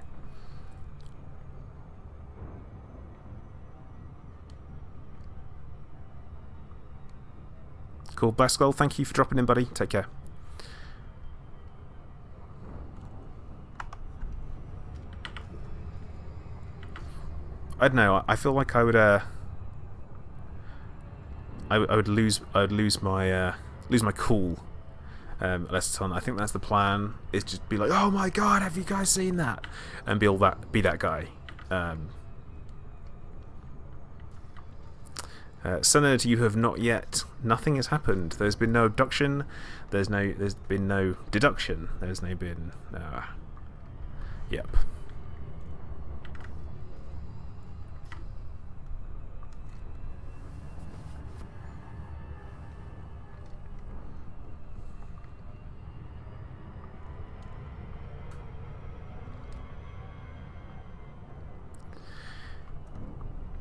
S1: Cool. Black Skull, thank you for dropping in, buddy. Take care. I don't know. I feel like I would lose my cool less on. I think that's the plan. Is just be like, oh my god, have you guys seen that? And be that guy. Senate, you have not yet. Nothing has happened. There's been no abduction. There's been no deduction. There's no been. Yep.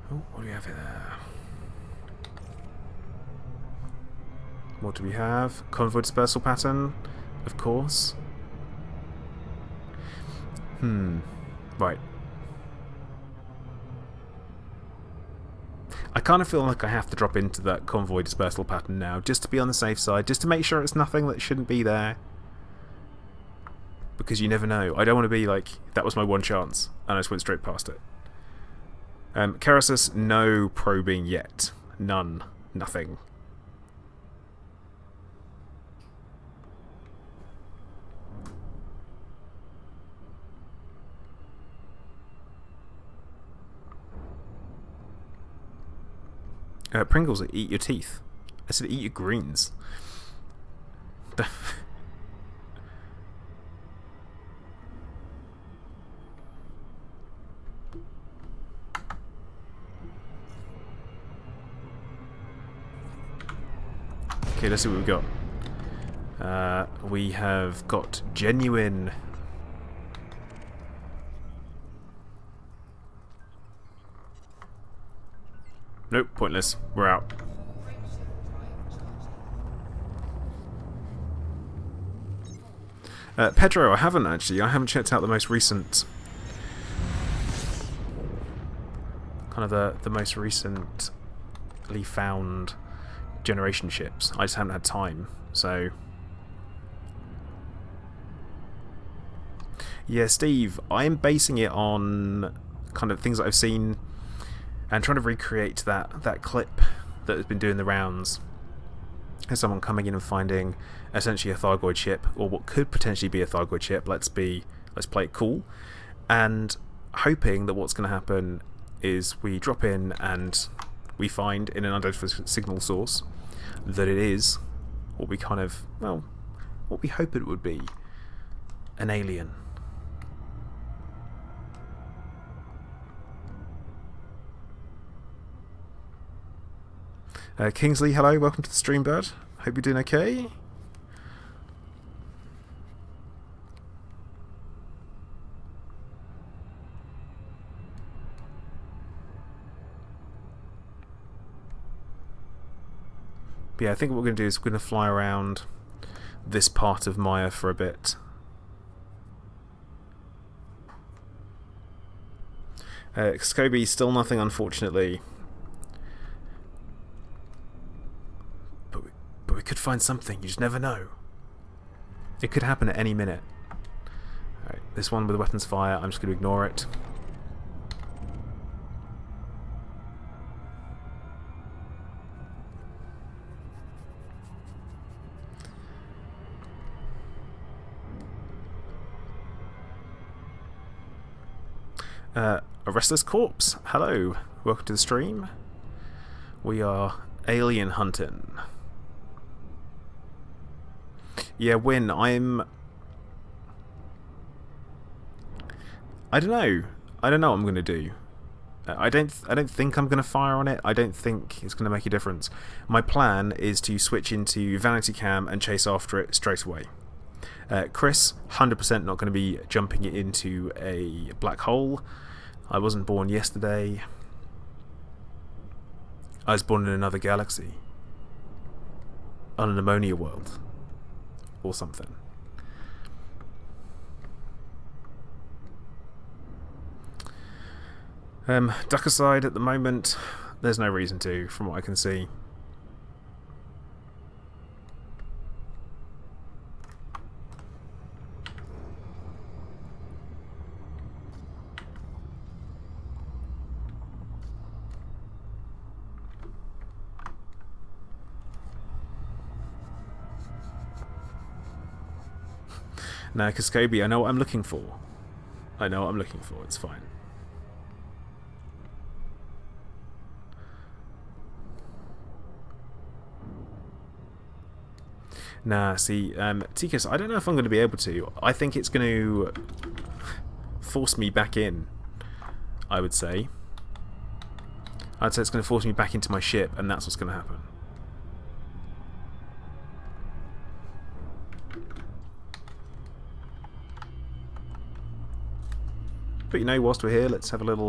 S1: Oh, what do we have here? What do we have? Convoy dispersal pattern, of course. Right. I kind of feel like I have to drop into that convoy dispersal pattern now, just to be on the safe side, just to make sure it's nothing that shouldn't be there. Because you never know. I don't want to be like, that was my one chance, and I just went straight past it. Kerasis, no probing yet. None. Nothing. Pringles, eat your teeth. I said eat your greens. Okay, let's see what we've got. We have got genuine. Nope, pointless. We're out. Pedro, I haven't actually. I haven't checked out the most recent. Kind of the most recently found generation ships. I just haven't had time, so. Yeah, Steve, I'm basing it on kind of things that I've seen and trying to recreate that clip that has been doing the rounds. There's someone coming in and finding essentially a Thargoid ship, or what could potentially be a Thargoid ship. Let's play it cool, and hoping that what's going to happen is we drop in and we find in an unidentified signal source that it is what we kind of, well, what we hope it would be, an alien. Kingsley, hello, welcome to the stream, bud. Hope you're doing okay. But yeah, I think what we're going to do is we're going to fly around this part of Maia for a bit. Scobie, still nothing, unfortunately. But we could find something. You just never know. It could happen at any minute. Alright, this one with the weapons fire, I'm just going to ignore it. A Restless Corpse, hello, welcome to the stream. We are alien hunting. Yeah, Win, I don't know what I'm going to do. I don't think I'm going to fire on it. I don't think it's going to make a difference. My plan is to switch into Vanity Cam and chase after it straight away. Chris, 100% not going to be jumping into a black hole. I wasn't born yesterday. I was born in another galaxy. On an ammonia world. Or something. Duck aside at the moment, there's no reason to, from what I can see. Now, Cascoby, I know what I'm looking for. I know what I'm looking for, it's fine. Nah, see, Tikas, I don't know if I'm going to be able to. I think it's going to force me back in, I would say. I'd say it's going to force me back into my ship, and that's what's going to happen. But you know, whilst we're here, let's have a little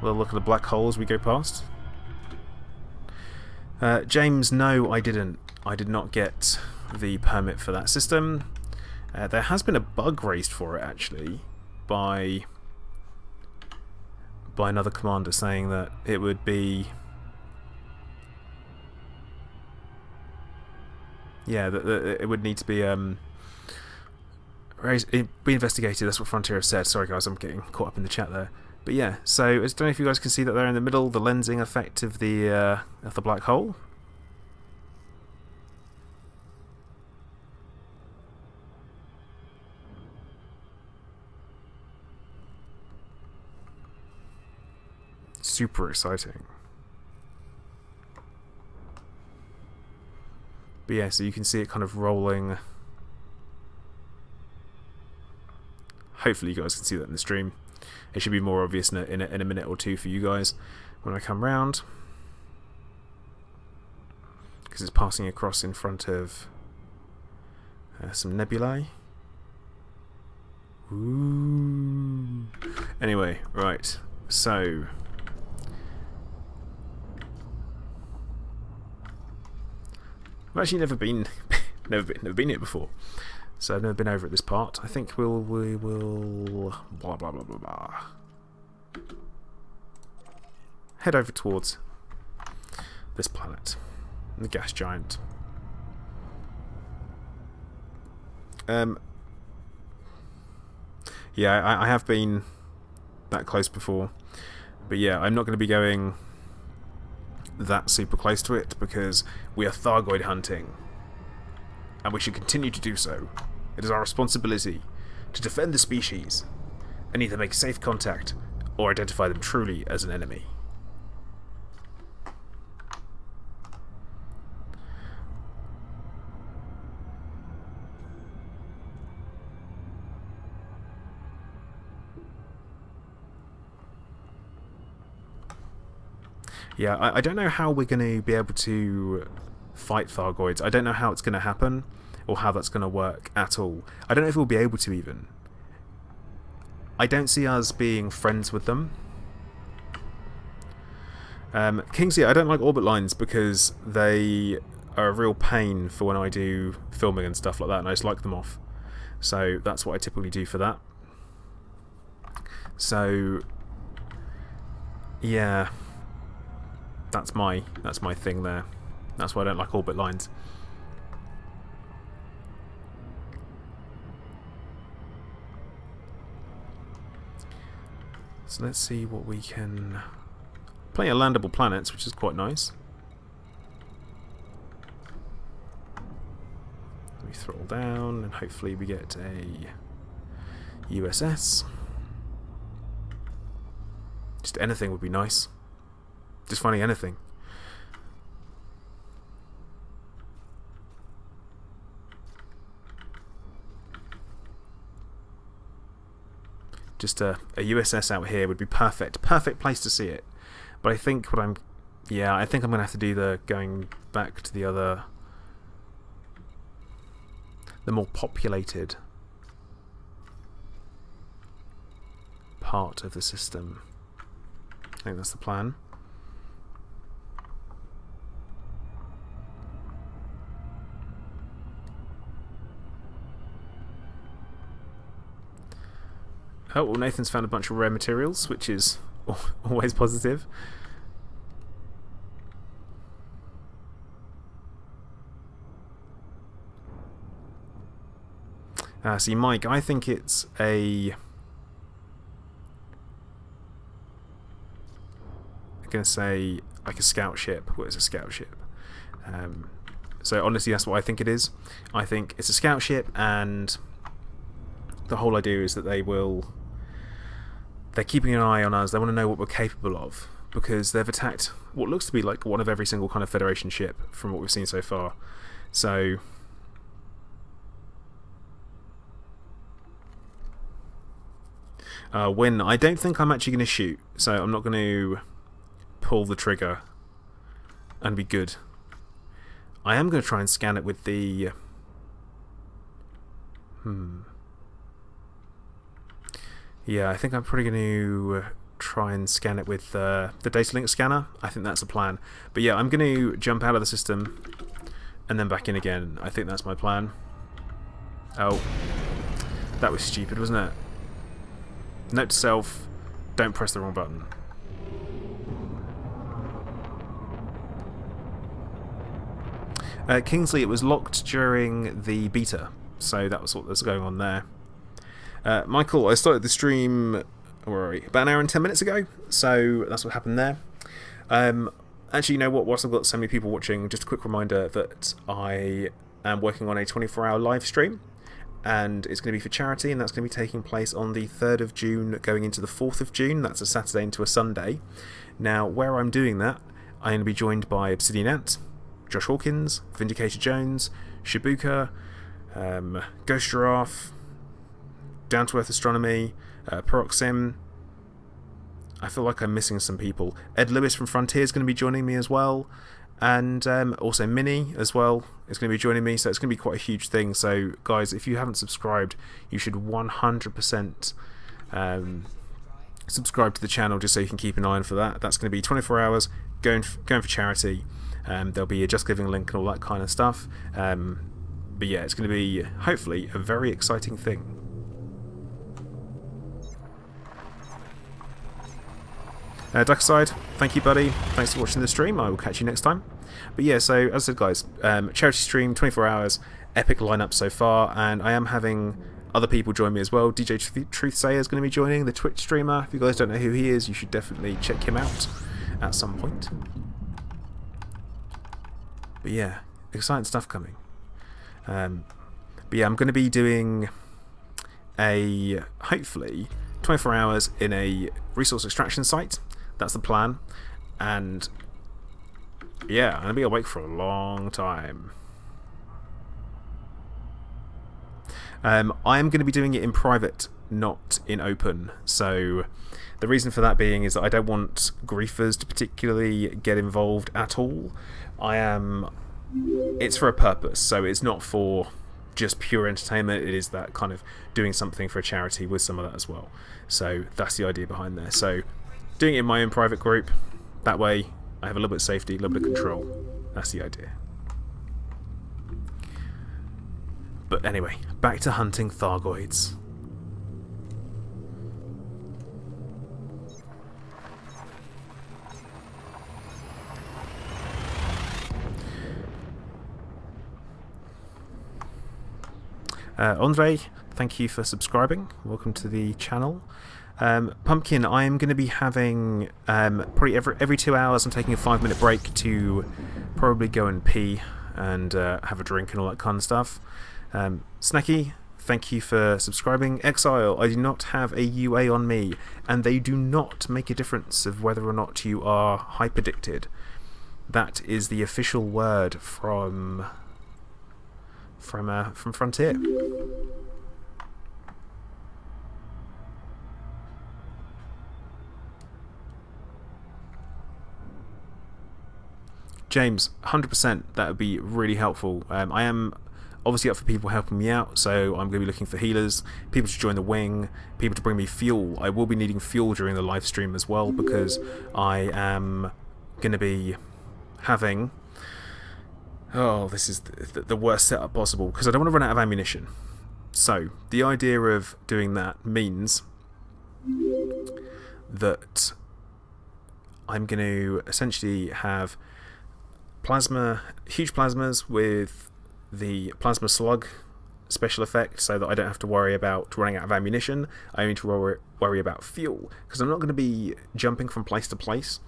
S1: look at the black hole as we go past. James, no, I didn't. I did not get the permit for that system. There has been a bug raised for it, actually, by another commander saying that it would be... Yeah, that it would need to be... be investigated. That's what Frontier have said. Sorry guys, I'm getting caught up in the chat there. But yeah, so I don't know if you guys can see that there in the middle, the lensing effect of the black hole. Super exciting. But yeah, so you can see it kind of rolling. Hopefully you guys can see that in the stream. It should be more obvious in a minute or two for you guys when I come round. Because it's passing across in front of some nebulae. Ooh. Anyway, right. So... I've actually never been here before. So I've never been over at this part. I think we will blah blah blah blah blah. Head over towards this planet, the gas giant. Yeah, I have been that close before, but yeah, I'm not going to be going that super close to it because we are Thargoid hunting, and we should continue to do so. It is our responsibility to defend the species and either make safe contact or identify them truly as an enemy. Yeah, I don't know how we're going to be able to fight Thargoids. I don't know how it's going to happen or how that's going to work at all. I don't know if we'll be able to even. I don't see us being friends with them. Kingsley, I don't like orbit lines because they are a real pain for when I do filming and stuff like that, and I just like them off. So that's what I typically do for that. So yeah, that's my thing there. That's why I don't like orbit lines. So let's see what we can... Plenty of landable planets, which is quite nice. We throttle down, and hopefully we get a USS. Just anything would be nice. Just finding anything. Just a USS out here would be perfect. Perfect place to see it. But I think what I'm... Yeah, I think I'm going to have to do the going back to the other... the more populated part of the system. I think that's the plan. Oh, well, Nathan's found a bunch of rare materials, which is always positive. See, Mike, I think it's I'm going to say like a scout ship. What is a scout ship? So honestly, that's what I think it is. I think it's a scout ship, and the whole idea is that they're keeping an eye on us. They want to know what we're capable of, because they've attacked what looks to be like one of every single kind of Federation ship from what we've seen so far. So Win, I don't think I'm actually going to shoot, so I'm not going to pull the trigger and be good. I am going to try and scan it with the yeah, I think I'm probably going to try and scan it with the data link scanner. I think that's the plan. But yeah, I'm going to jump out of the system and then back in again. I think that's my plan. Oh, that was stupid, wasn't it? Note to self, don't press the wrong button. Kingsley, it was locked during the beta, so that was what was going on there. Michael, I started the stream about an hour and 10 minutes ago, so that's what happened there. Actually, you know what? Whilst I've got so many people watching, just a quick reminder that I am working on a 24-hour live stream, and it's going to be for charity, and that's going to be taking place on the 3rd of June going into the 4th of June. That's a Saturday into a Sunday. Now, where I'm doing that, I'm going to be joined by Obsidian Ant, Josh Hawkins, Vindicator Jones, Shibuka, Ghost Giraffe, Down to Earth Astronomy, Peroxim. I feel like I'm missing some people. Ed Lewis from Frontier is going to be joining me as well, and also Minnie as well is going to be joining me, so it's going to be quite a huge thing. So guys, if you haven't subscribed, you should 100% subscribe to the channel, just so you can keep an eye on for that. That's going to be 24 hours going for charity. There'll be a Just Giving link and all that kind of stuff. But yeah, it's going to be hopefully a very exciting thing. Duckside, thank you, buddy. Thanks for watching the stream. I will catch you next time. But yeah, so as I said, guys, charity stream, 24 hours, epic lineup so far, and I am having other people join me as well. DJ Truthsayer is going to be joining, the Twitch streamer. If you guys don't know who he is, you should definitely check him out at some point. But yeah, exciting stuff coming. But yeah, I'm going to be doing hopefully 24 hours in a resource extraction site. That's the plan. And yeah, I'm going to be awake for a long time. I am going to be doing it in private, not in open. So the reason for that being is that I don't want griefers to particularly get involved at all. It's for a purpose, so it's not for just pure entertainment. It is that kind of doing something for a charity with some of that as well. So that's the idea behind there. So doing it in my own private group, that way I have a little bit of safety, a little bit of control. That's the idea. But anyway, back to hunting Thargoids. Andre, thank you for subscribing. Welcome to the channel. Pumpkin, I am going to be having probably every 2 hours. I'm taking a 5-minute break to probably go and pee and have a drink and all that kind of stuff. Snacky, thank you for subscribing. Exile, I do not have a UA on me, and they do not make a difference of whether or not you are hyperdicted. That is the official word from Frontier. James, 100%. That would be really helpful. I am obviously up for people helping me out, so I'm going to be looking for healers, people to join the wing, people to bring me fuel. I will be needing fuel during the live stream as well, because I am going to be having... Oh, this is the worst setup possible, because I don't want to run out of ammunition. So, the idea of doing that means that I'm going to essentially have huge plasmas with the plasma slug special effect, so that I don't have to worry about running out of ammunition. I need to worry about fuel, because I'm not going to be jumping from place to place.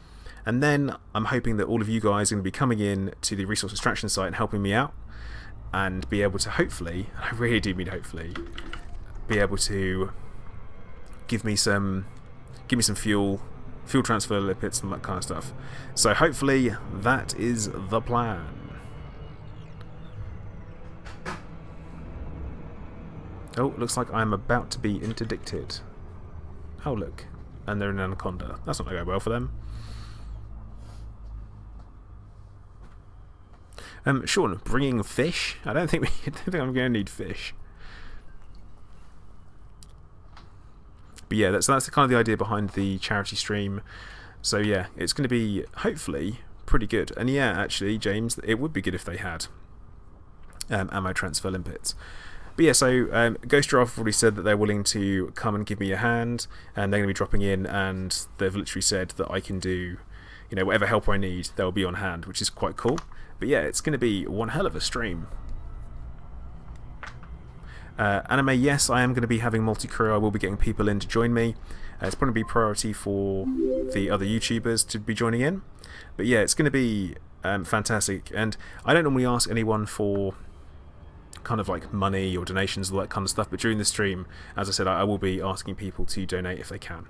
S1: And then I'm hoping that all of you guys are going to be coming in to the resource extraction site and helping me out, and be able to hopefully, I really do mean hopefully, be able to give me some fuel transfer lipids and that kind of stuff. So hopefully that is the plan. Oh, looks like I'm about to be interdicted. Oh look, and they're an anaconda. That's not going to go well for them. Sean, bringing fish? I don't think I'm going to need fish. But yeah, that's kind of the idea behind the charity stream. So yeah, it's going to be hopefully pretty good. And yeah, actually, James, it would be good if they had ammo transfer limpets. But yeah, so Ghost Giraffe have already said that they're willing to come and give me a hand, and they're going to be dropping in, and they've literally said that I can do, you know, whatever help I need, they'll be on hand, which is quite cool. But yeah, it's going to be one hell of a stream. Anime, yes, I am going to be having multi-crew. I will be getting people in to join me. It's probably be priority for the other YouTubers to be joining in. But yeah, it's going to be fantastic. And I don't normally ask anyone for kind of like money or donations, all that kind of stuff. But during the stream, as I said, I will be asking people to donate if they can.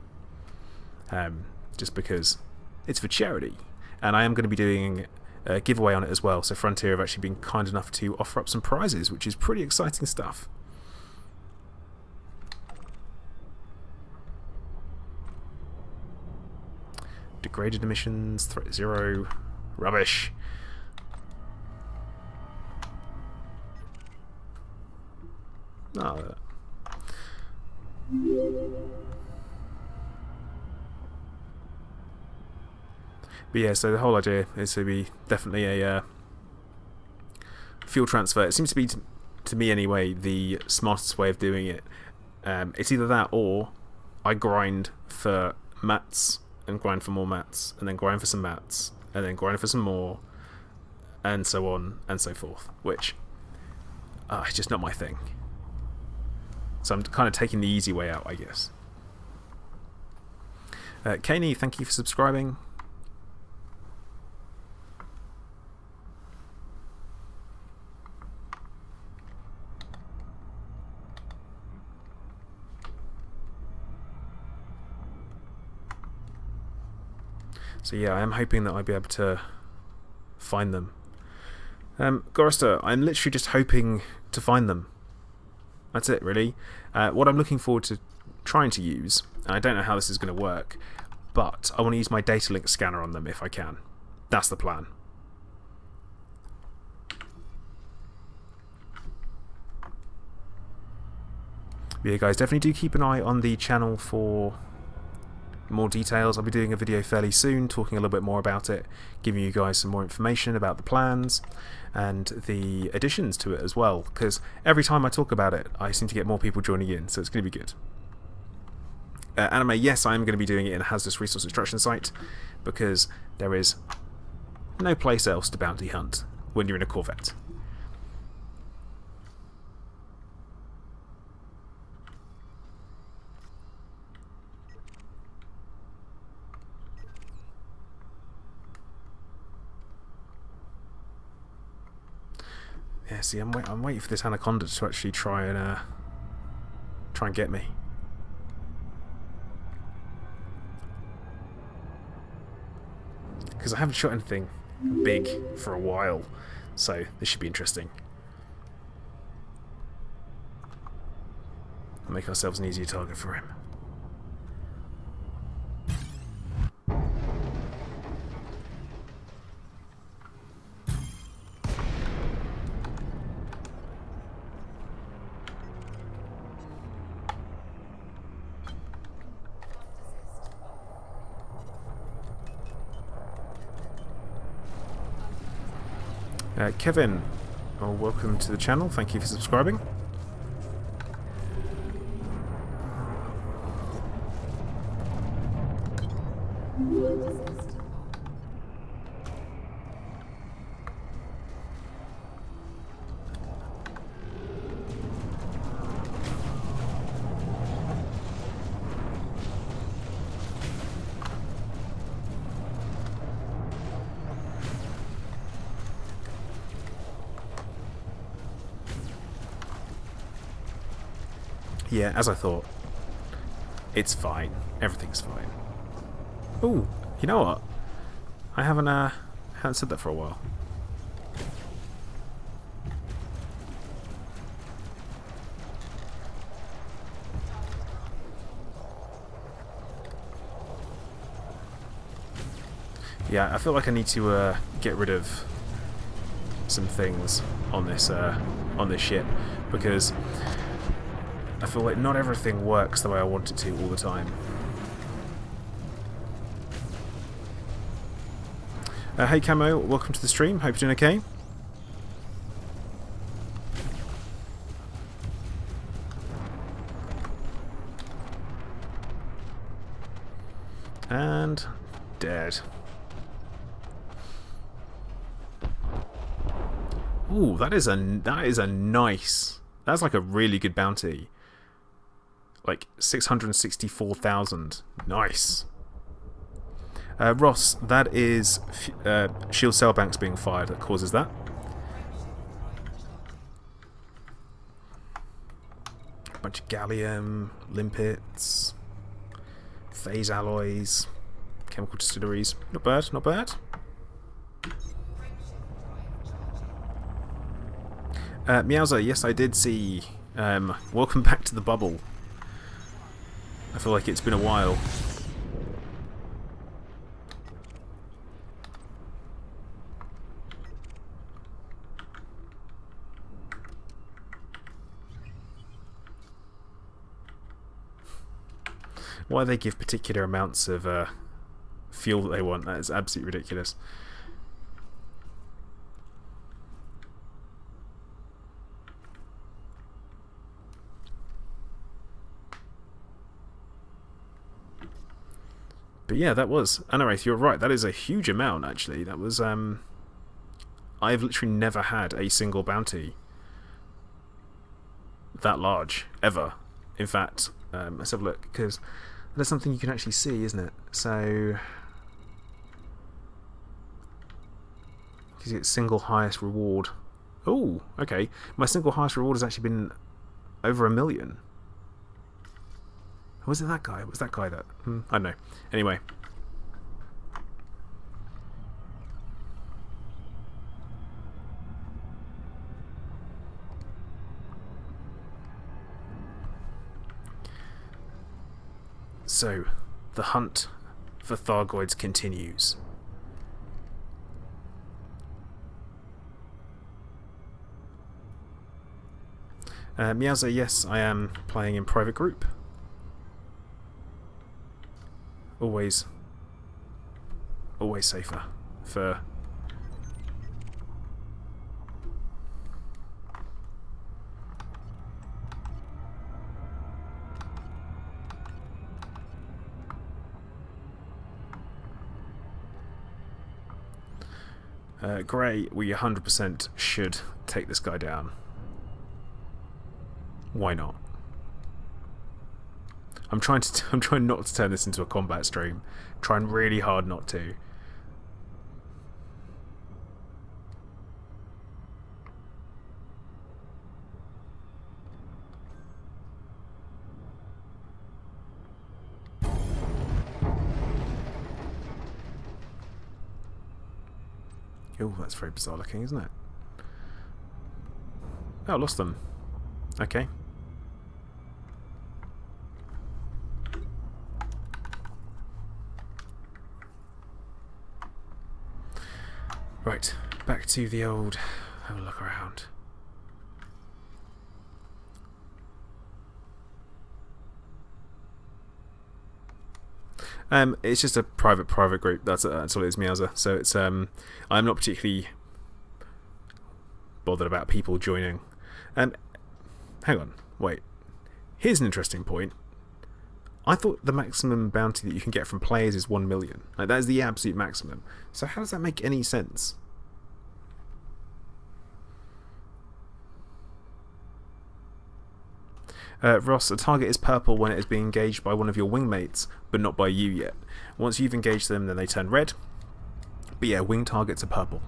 S1: Just because it's for charity. And I am going to be doing a giveaway on it as well. So Frontier have actually been kind enough to offer up some prizes, which is pretty exciting stuff. Degraded emissions, threat 0, rubbish. Oh. But yeah, so the whole idea is to be definitely a fuel transfer. It seems to be, to me anyway, the smartest way of doing it. It's either that, or I grind for mats, and grind for more mats, and then grind for some mats, and then grind for some more, and so on and so forth, which it's just not my thing. So I'm kind of taking the easy way out, I guess. Kaney, thank you for subscribing. So yeah, I am hoping that I'll be able to find them. Gorister, I'm literally just hoping to find them. That's it, really. What I'm looking forward to trying to use, and I don't know how this is going to work, but I want to use my data link scanner on them if I can. That's the plan. But yeah, guys, definitely do keep an eye on the channel for more details. I'll be doing a video fairly soon talking a little bit more about it, giving you guys some more information about the plans and the additions to it as well, because every time I talk about it I seem to get more people joining in, so it's going to be good. Anime, yes, I am going to be doing it in a hazardous resource extraction site, because there is no place else to bounty hunt when you're in a Corvette. Yeah, see, I'm waiting for this anaconda to actually try and get me. Because I haven't shot anything big for a while, so this should be interesting. Make ourselves an easier target for him. Kevin, welcome to the channel. Thank you for subscribing. Yeah, as I thought. It's fine. Everything's fine. Ooh, you know what? I haven't said that for a while. Yeah, I feel like I need to get rid of some things on this ship, because I feel like not everything works the way I want it to all the time. Hey Camo, welcome to the stream. Hope you're doing okay. And dead. Ooh, that is a nice. That's like a really good bounty. Like 664,000. Nice. Ross, that is shield cell banks being fired that causes that. A bunch of gallium, limpets, phase alloys, chemical distilleries. Not bad, not bad. Meowser, yes, I did see. Welcome back to the bubble. I feel like it's been a while. Why they give particular amounts of fuel that they want, that is absolutely ridiculous. But yeah, that was Anarath, you're right, that is a huge amount actually. That was I've literally never had a single bounty that large ever. In fact, let's have a look, because that's something you can actually see, isn't it? So you get single highest reward. Oh, okay. My single highest reward has actually been over 1 million. Was it that guy? Was that guy that? I don't know. Anyway. So, the hunt for Thargoids continues. Meowser, yes, I am playing in private group. Always safer for Grey, we 100% should take this guy down. Why not? I'm trying not to turn this into a combat stream. Trying really hard not to. Oh, that's very bizarre looking, isn't it? Oh, I lost them. Okay. Right, back to the old. Have a look around. It's just a private group. That's all it is, Meowser. So it's I'm not particularly bothered about people joining. Hang on, wait. Here's an interesting point. I thought the maximum bounty that you can get from players is 1 million. Like, that is the absolute maximum. So how does that make any sense? Ross, a target is purple when it is being engaged by one of your wingmates, but not by you yet. Once you've engaged them, then they turn red. But yeah, wing targets are purple.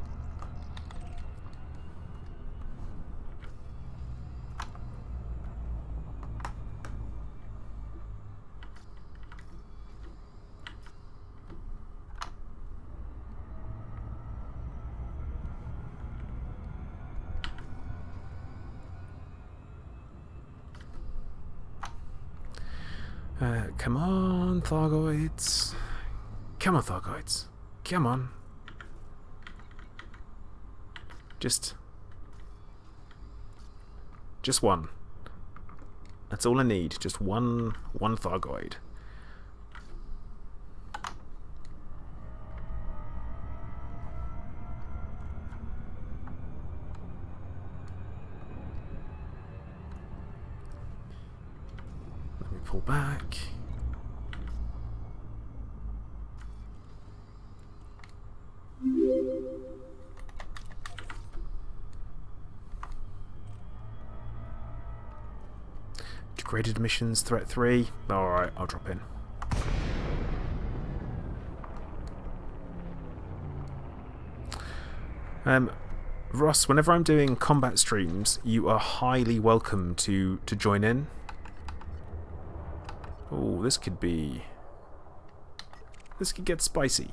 S1: Come on, Thargoids. Come on, Thargoids. Come on. Just one. That's all I need. Just one Thargoid. Let me pull back. Degraded missions, threat 3. Alright, I'll drop in. Ross, whenever I'm doing combat streams, you are highly welcome to join in. Oh, this could get spicy.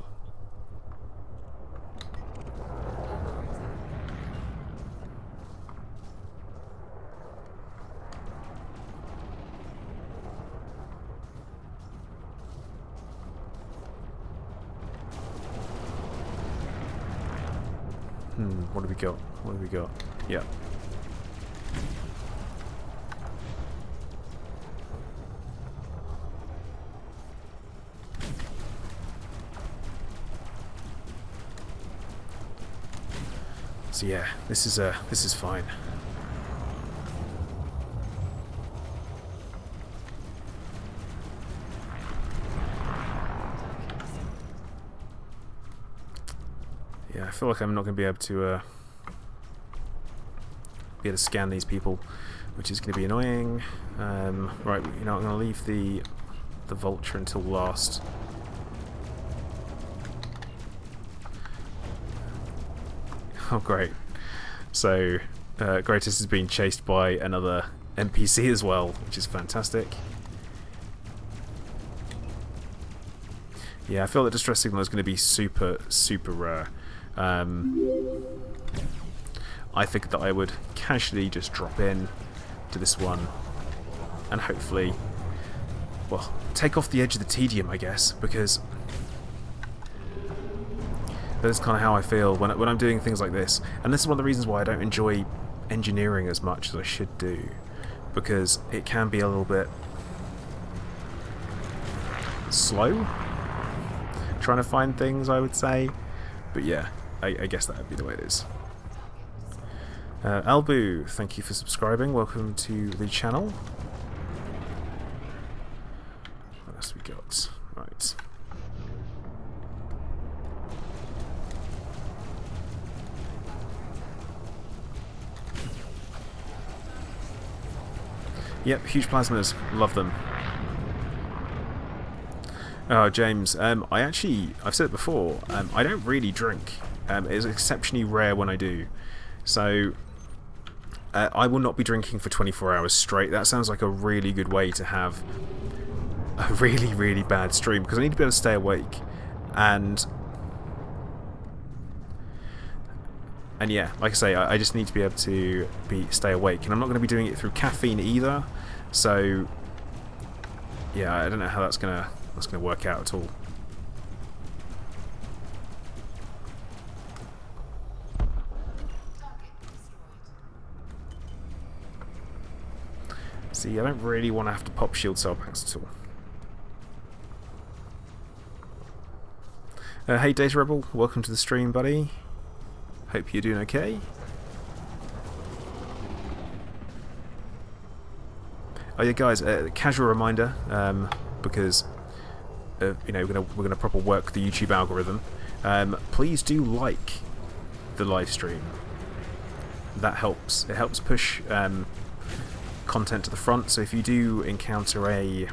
S1: What do we got? What do we got? Yeah. So yeah, this is fine. Yeah, I feel like I'm not going to be able to scan these people, which is going to be annoying. Right, you know, I'm going to leave the vulture until last. Oh, great. So, Gratis is being chased by another NPC as well, which is fantastic. Yeah, I feel that distress signal is going to be super, super rare. I think that I would casually just drop in to this one and hopefully, well, take off the edge of the tedium, I guess, because that is kind of how I feel when I'm doing things like this. And this is one of the reasons why I don't enjoy engineering as much as I should do, because it can be a little bit slow trying to find things, I would say. But yeah, I guess that would be the way it is. Albu, thank you for subscribing. Welcome to the channel. What else we got? Right. Yep, huge plasmas. Love them. Oh, James, I've said it before, I don't really drink. It's exceptionally rare when I do. So, I will not be drinking for 24 hours straight. That sounds like a really good way to have a really, really bad stream, because I need to be able to stay awake. And yeah, like I say, I just need to be able to stay awake. And I'm not going to be doing it through caffeine either. So, yeah, I don't know how that's going to work out at all. See, I don't really want to have to pop shield cell packs at all. Hey Data Rebel, welcome to the stream, buddy. Hope you're doing okay. Oh yeah, guys, casual reminder, because you know, we're gonna proper work the YouTube algorithm. Please do like the live stream. That helps. It helps push content to the front. So if you do encounter a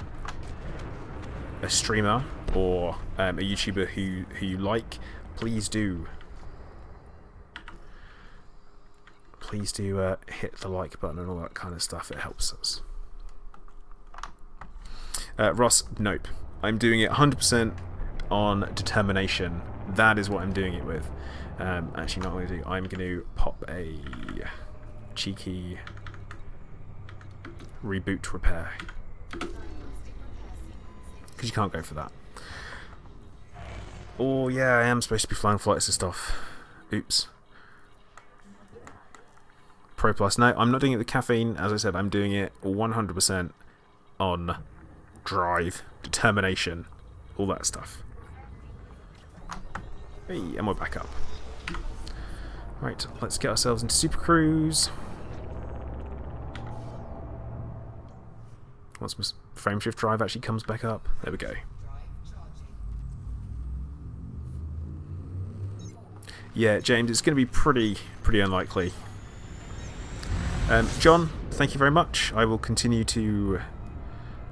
S1: streamer or a YouTuber who you like, please do hit the like button and all that kind of stuff. It helps us. Ross, nope. I'm doing it 100% on determination. That is what I'm doing it with. Actually, not going to do. I'm going to pop a cheeky reboot repair, because you can't go for that. Oh yeah, I am supposed to be flying flights and stuff. Oops. Pro Plus. No, I'm not doing it with caffeine. As I said, I'm doing it 100% on drive, determination, all that stuff. Hey, and we're back up. Right, let's get ourselves into Super Cruise. Once my frame shift drive actually comes back up. There we go. Yeah, James, it's going to be pretty unlikely. John, thank you very much. I will continue to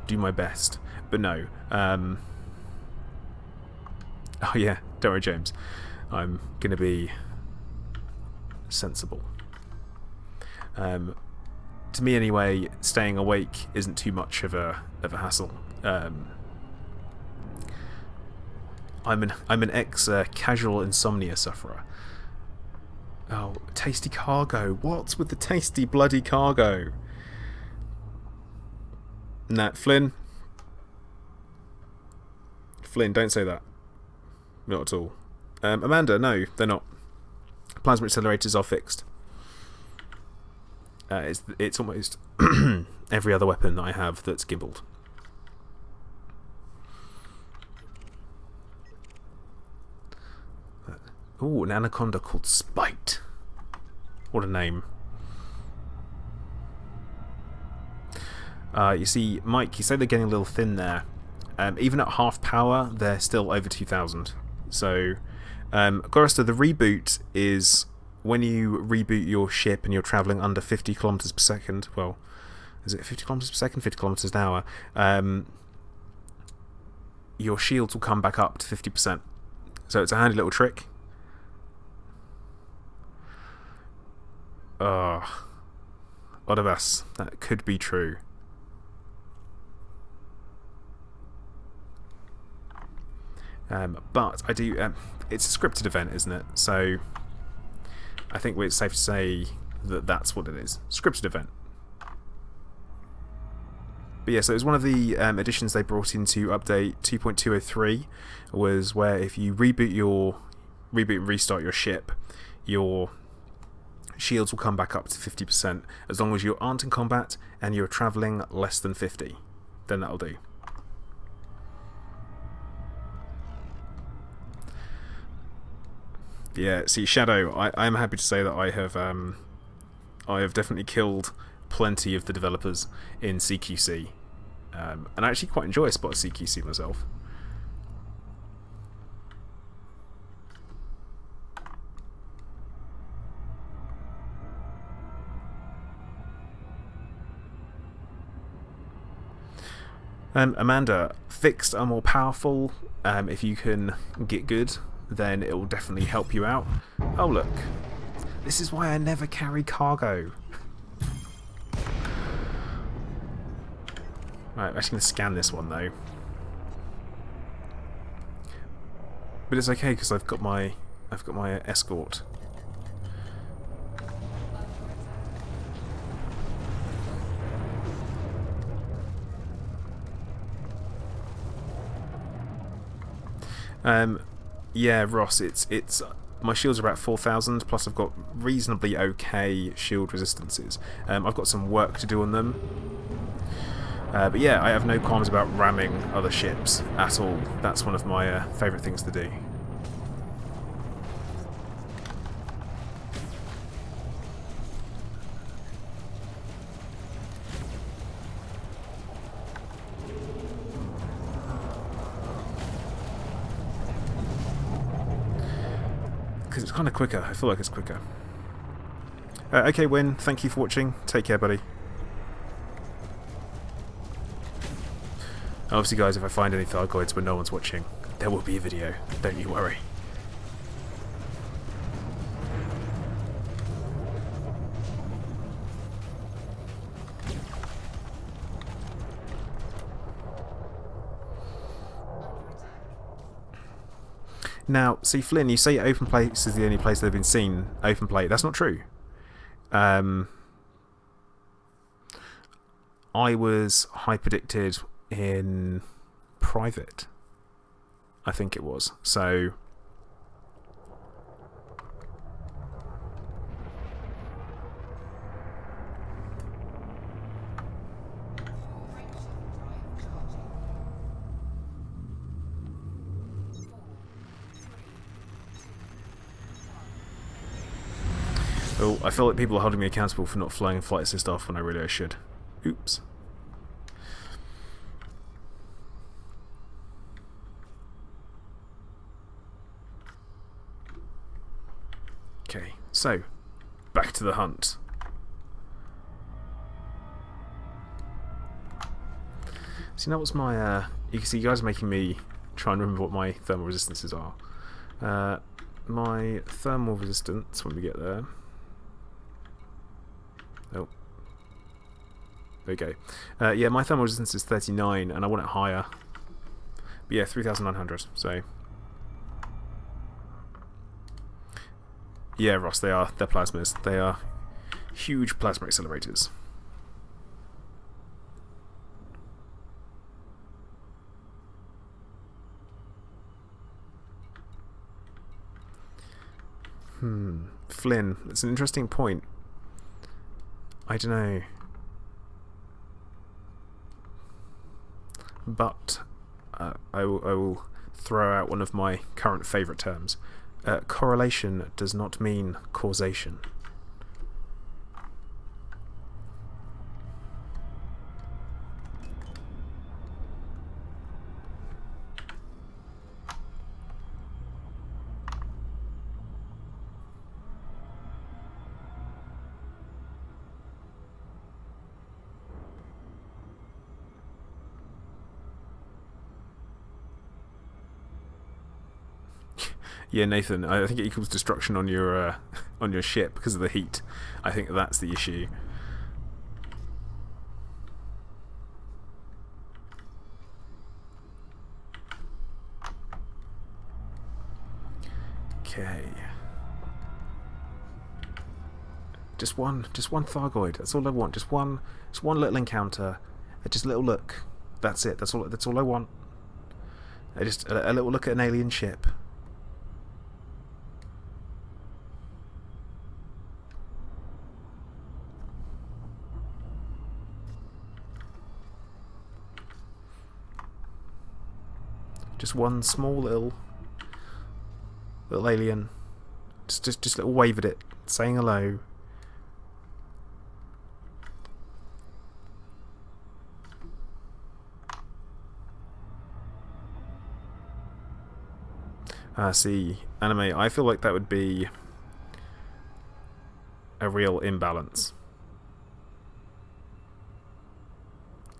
S1: do my best. But no. Oh yeah, don't worry, James. I'm going to be sensible. To me anyway, staying awake isn't too much of a hassle. I'm an ex casual insomnia sufferer. Oh, tasty cargo. What's with the tasty bloody cargo? Nah, Flynn, don't say that. Not at all. Amanda, no, they're not. Plasma accelerators are fixed. It's almost every other weapon that I have that's gimbaled. Ooh, an anaconda called Spite. What a name. You see, Mike, you say they're getting a little thin there. Even at half power, they're still over 2,000. So, Gorister, the reboot is when you reboot your ship and you're travelling under 50 kilometers per second. Well, is it 50 kilometers per second? 50 kilometers an hour. Your shields will come back up to 50%. So it's a handy little trick. Odavas, that could be true. But I do. It's a scripted event, isn't it? So I think it's safe to say that that's what it is. Scripted event. But yeah, so it was one of the additions they brought into update 2.203, was where if you reboot and restart your ship, your shields will come back up to 50%, as long as you aren't in combat and you're travelling less than 50. Then that'll do. Yeah, see, Shadow, I'm happy to say that I have definitely killed plenty of the developers in CQC, and I actually quite enjoy a spot of CQC myself. Amanda, fixed are more powerful. If you can get good, then it will definitely help you out. Oh look, this is why I never carry cargo. Right, I'm actually going to scan this one though. But it's okay because I've got my escort. Yeah, Ross, it's my shields are about 4,000, plus I've got reasonably okay shield resistances. I've got some work to do on them. But yeah, I have no qualms about ramming other ships at all. That's one of my favourite things to do. It's kind of quicker. I feel like it's quicker. Okay, Win, thank you for watching. Take care, buddy. Obviously, guys, if I find any Thargoids when no one's watching, there will be a video. Don't you worry. Now, see, Flynn, you say open place is the only place they've been seen. Open play. That's not true. I was high-predicted in private, I think it was. So... Oh, I feel like people are holding me accountable for not flying flight assist off when I really should. Oops. Okay, so, back to the hunt. See, now what's my, you can see you guys are making me try and remember what my thermal resistances are. My thermal resistance, when we get there... Oh. There we go. Yeah, my thermal resistance is 39, and I want it higher. But yeah, 3,900, so... Yeah, Ross, they're plasmas. They are huge plasma accelerators. Flynn, it's an interesting point. I don't know. But I will throw out one of my current favourite terms. Correlation does not mean causation. Yeah, Nathan, I think it equals destruction on your ship because of the heat. I think that's the issue. Okay. Just one Thargoid. That's all I want. Just one little encounter. Just a little look. That's it. That's all I want. Just a little look at an alien ship. Just one small little alien. Just a little wave at it, saying hello. See, anime, I feel like that would be a real imbalance.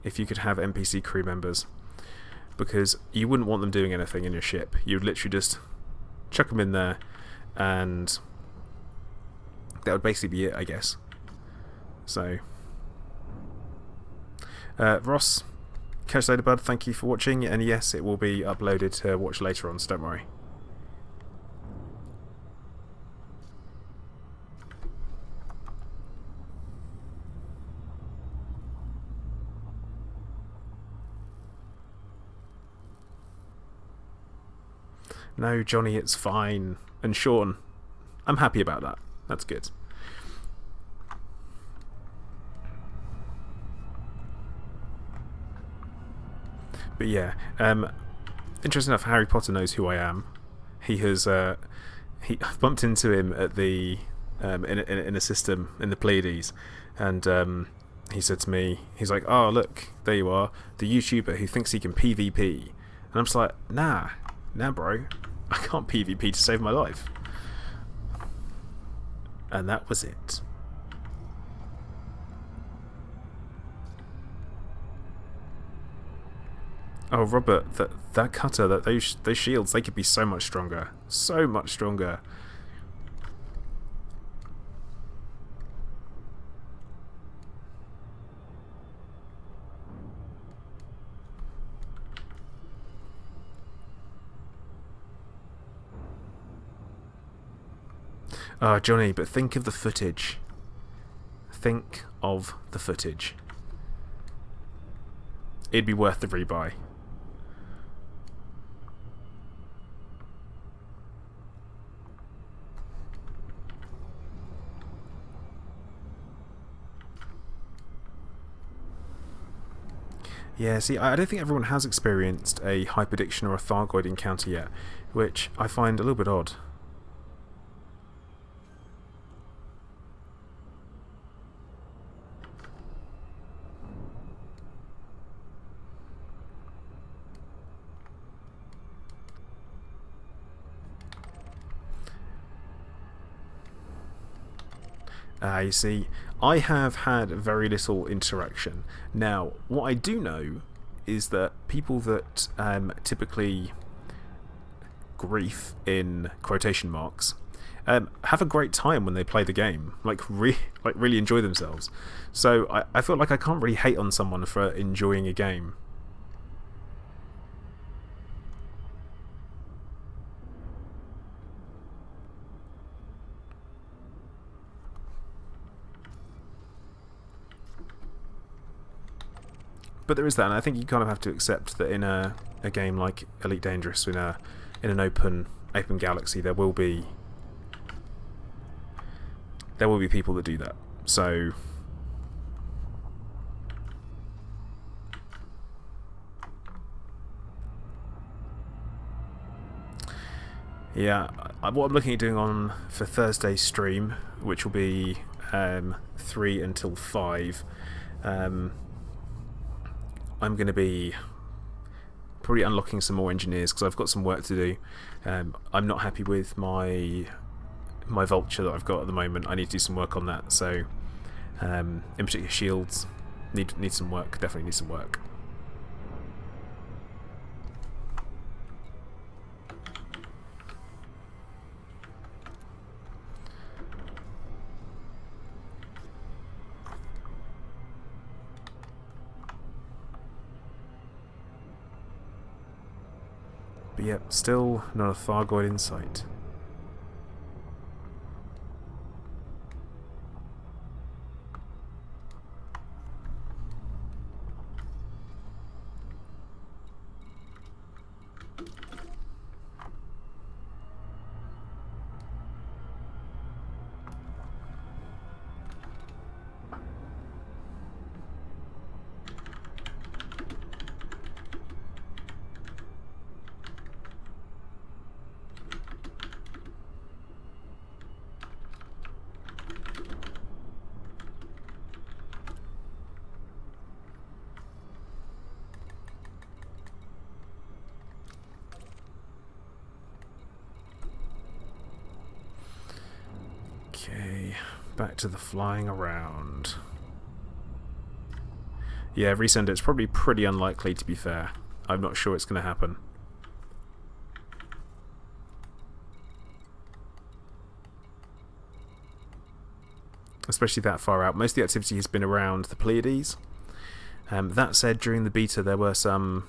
S1: If you could have NPC crew members. Because you wouldn't want them doing anything in your ship. You would literally just chuck them in there, and that would basically be it, I guess. So, Ross, catch you later, bud. Thank you for watching, and yes, it will be uploaded to watch later on, so don't worry. No, Johnny, it's fine. And Sean, I'm happy about that. That's good. But yeah, interesting enough, Harry Potter knows who I am. He has, I've bumped into him at the, in a system in the Pleiades, and he said to me, he's like, oh look, there you are, the YouTuber who thinks he can PvP. And I'm just like, nah bro, I can't PvP to save my life. And that was it. Oh, Robert, that cutter, those shields, they could be so much stronger. So much stronger. Oh, Johnny, but think of the footage. Think of the footage. It'd be worth the rebuy. Yeah, see, I don't think everyone has experienced a Hyperdiction or a Thargoid encounter yet, which I find a little bit odd. You see, I have had very little interaction. Now, what I do know is that people that typically grief in quotation marks have a great time when they play the game, like really enjoy themselves. So I feel like I can't really hate on someone for enjoying a game. But there is that, and I think you kind of have to accept that in a game like Elite Dangerous, in an open galaxy, there will be people that do that. So yeah, what I'm looking at doing for Thursday's stream, which will be 3 until 5. I'm going to be probably unlocking some more engineers because I've got some work to do. I'm not happy with my vulture that I've got at the moment. I need to do some work on that. So, in particular, shields need some work. Definitely need some work. But yep, still not a Thargoid in sight. Okay, back to the flying around. Yeah, resend it. It's probably pretty unlikely, to be fair. I'm not sure it's going to happen. Especially that far out. Most of the activity has been around the Pleiades. That said, during the beta there were some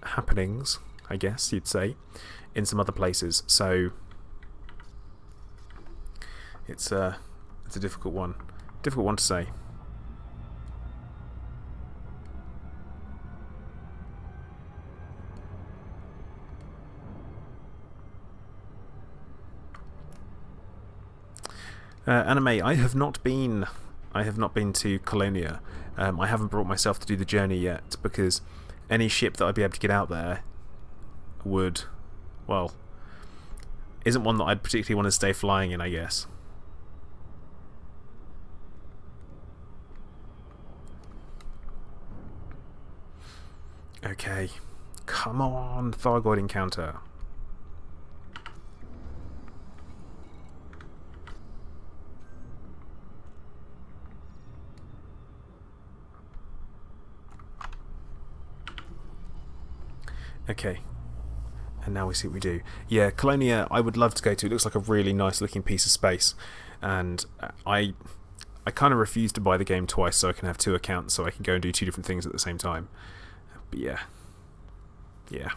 S1: happenings, I guess you'd say, in some other places. So it's a difficult one. Difficult one to say. Anime, I have not been to Colonia. I haven't brought myself to do the journey yet because any ship that I'd be able to get out there would, well, isn't one that I'd particularly want to stay flying in, I guess. Okay, come on, Thargoid encounter. Okay. And now we see what we do. Yeah, Colonia, I would love to go to. It looks like a really nice looking piece of space. And I kind of refuse to buy the game twice so I can have two accounts so I can go and do two different things at the same time. But yeah. Yeah.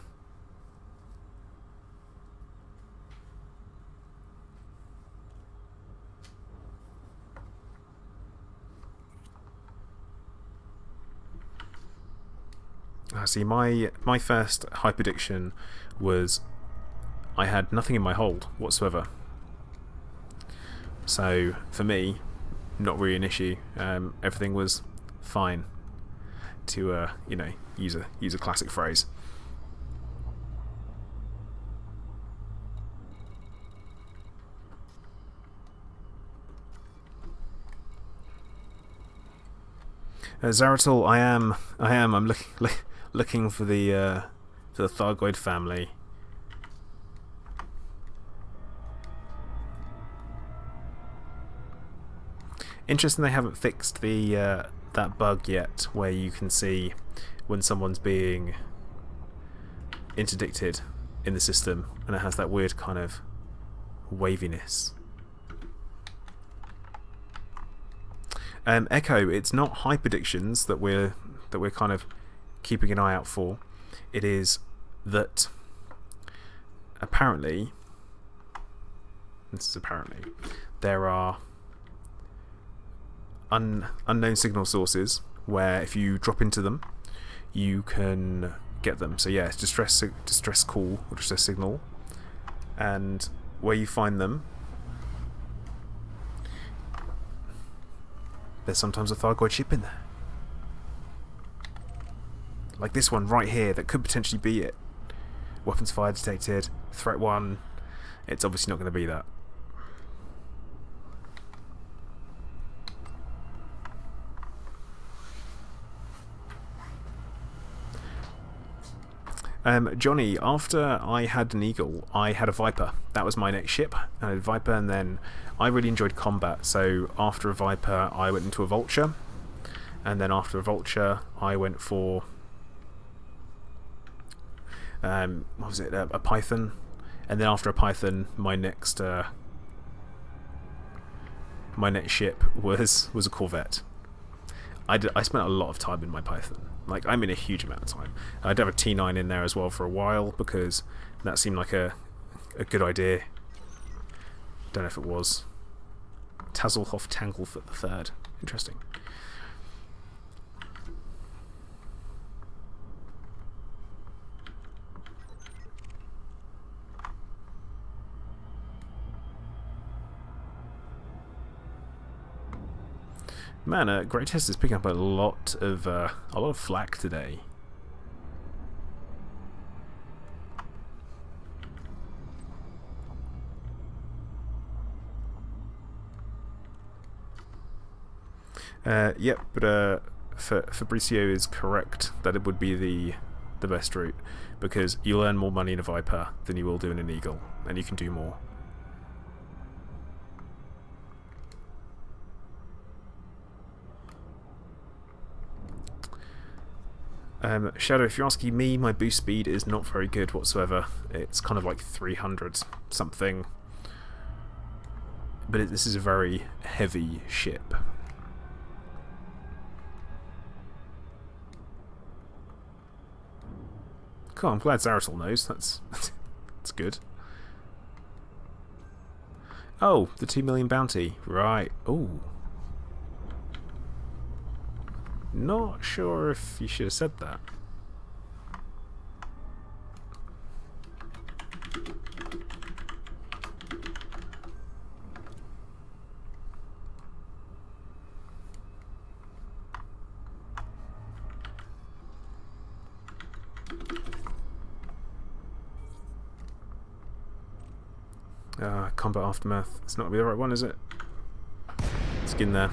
S1: See, my first hyperdiction was I had nothing in my hold whatsoever. So for me, not really an issue. Everything was fine. To use a classic phrase. Zeratul, I'm looking for the Thargoid family. Interesting, they haven't fixed the that bug yet, where you can see when someone's being interdicted in the system, and it has that weird kind of waviness. Echo, it's not hyperdictions that we're kind of keeping an eye out for. It is that apparently, there are unknown signal sources where if you drop into them, you can get them. So yeah, it's distress call or distress signal, and where you find them, there's sometimes a Thargoid ship in there. Like this one right here, that could potentially be it. Weapons fire detected, threat 1. It's obviously not going to be that. Johnny, after I had an Eagle, I had a Viper. That was my next ship. I had a Viper, and then I really enjoyed combat. So after a Viper, I went into a Vulture, and then after a Vulture, I went for what was it? A Python, and then after a Python, my next ship was a Corvette. I spent a lot of time in my Python. Like, I mean a huge amount of time. I'd have a T9 in there as well for a while because that seemed like a good idea. Don't know if it was. Tazelhoff Tanglefoot the Third. Interesting. Man, Greatest is picking up a lot of flack today. Yep, but Fabricio is correct that it would be the best route because you'll earn more money in a Viper than you will do in an Eagle, and you can do more. Shadow, if you're asking me, my boost speed is not very good whatsoever. It's kind of like 300 something. But this is a very heavy ship. Cool, I'm glad Zaratul knows. That's good. Oh, the 2 million bounty. Right. Ooh. Not sure if you should have said that. Combat Aftermath. It's not going to be the right one, is it? Let's get in there.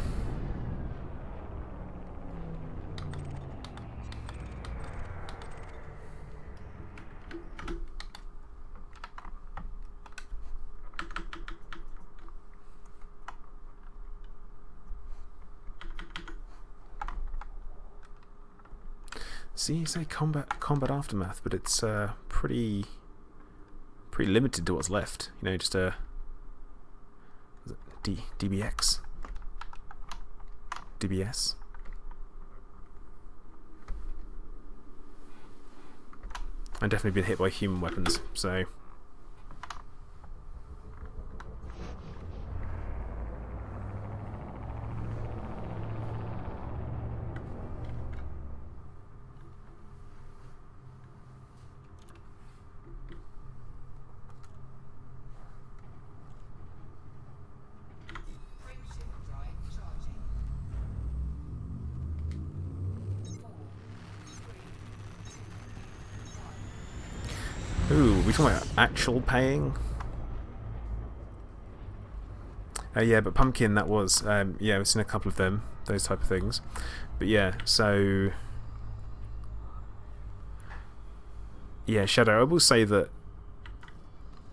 S1: See, you say combat aftermath, but it's pretty limited to what's left. You know, just DBX, DBS. I've definitely been hit by human weapons, so. Ooh, we talking about actual paying? Yeah, but Pumpkin, that was, yeah, we've seen a couple of them, those type of things. But yeah, so... Yeah, Shadow, I will say that,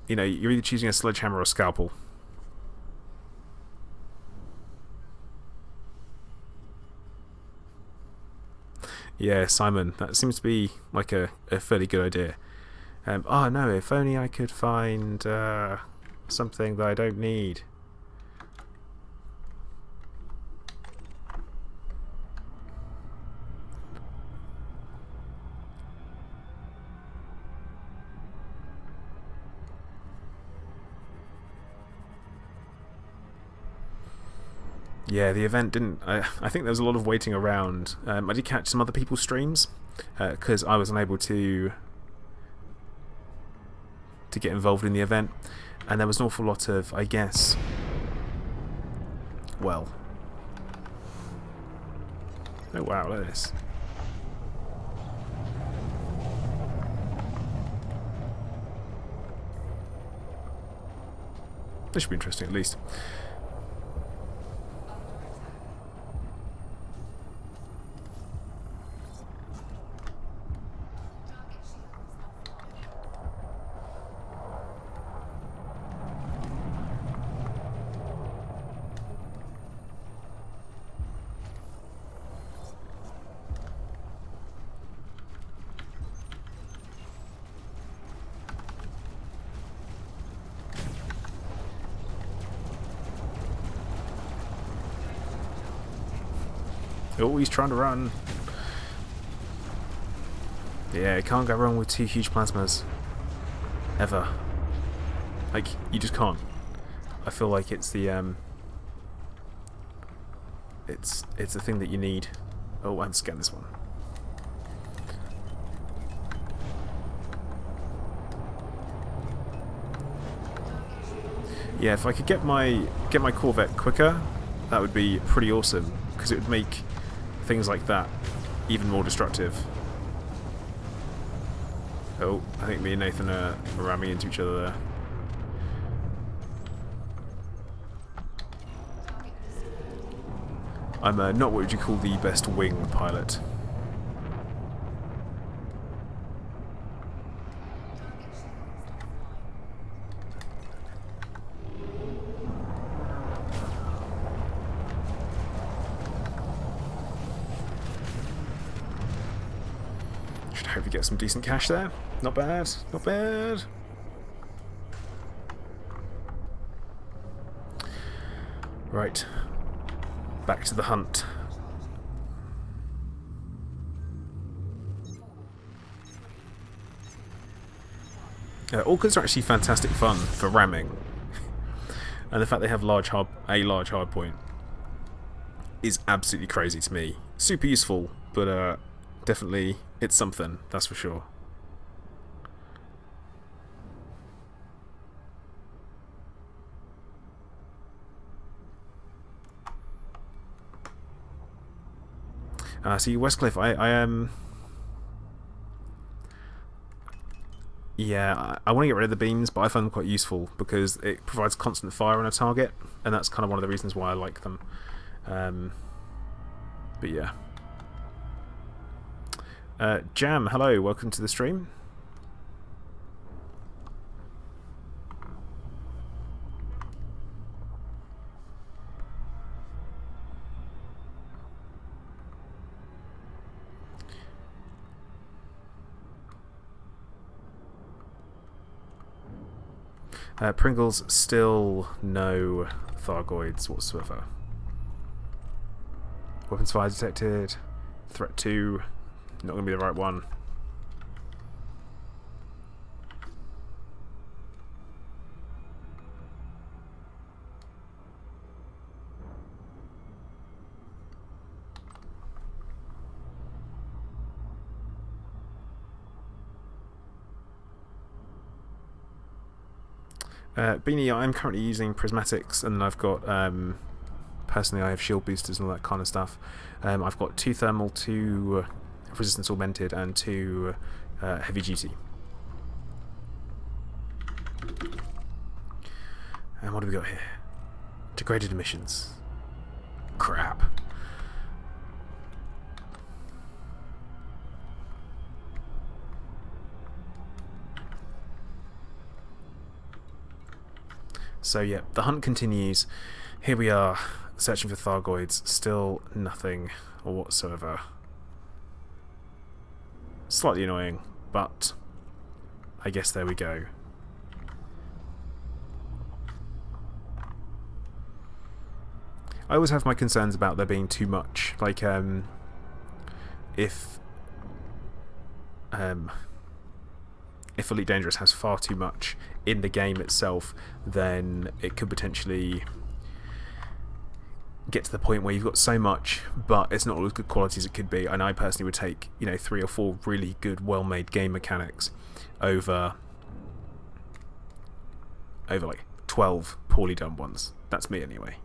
S1: you know, you're either choosing a sledgehammer or a scalpel. Yeah, Simon, that seems to be like a fairly good idea. Oh no, if only I could find something that I don't need. Yeah, the event didn't... I think there was a lot of waiting around. I did catch some other people's streams because I was unable to get involved in the event, and there was an awful lot of, I guess, well, oh wow, look at this. This should be interesting at least. Oh, he's trying to run. Yeah, it can't go wrong with two huge plasmas. Ever. Like, you just can't. I feel like it's the it's the thing that you need. Oh, I'm scanning this one. Yeah, if I could get my Corvette quicker, that would be pretty awesome, because it would make things like that even more destructive. Oh, I think me and Nathan are ramming into each other there. I'm not what would you call the best wing pilot. Should hope you get some decent cash there. Not bad, not bad. Right. Back to the hunt. Orcas are actually fantastic fun for ramming, and the fact they have a large hard point is absolutely crazy to me. Super useful, but definitely it's something, that's for sure. See, Westcliff, I am... Yeah, I want to get rid of the beams, but I find them quite useful because it provides constant fire on a target, and that's kind of one of the reasons why I like them. But yeah. Jam, hello, welcome to the stream. Pringles, still no Thargoids whatsoever. Weapons fire detected. Threat 2, not going to be the right one. Beanie, I'm currently using prismatics, and I've got, personally I have shield boosters and all that kind of stuff. I've got 2 thermal, 2 resistance augmented, and 2 heavy duty. And what do we got here? Degraded emissions. Crap. So yeah, the hunt continues. Here we are, searching for Thargoids. Still nothing whatsoever. Slightly annoying, but I guess there we go. I always have my concerns about there being too much. Like, if Elite Dangerous has far too much in the game itself, then it could potentially get to the point where you've got so much, but it's not all as good quality as it could be. And I personally would take, 3 or 4 really good, well-made game mechanics over like 12 poorly done ones. That's me anyway.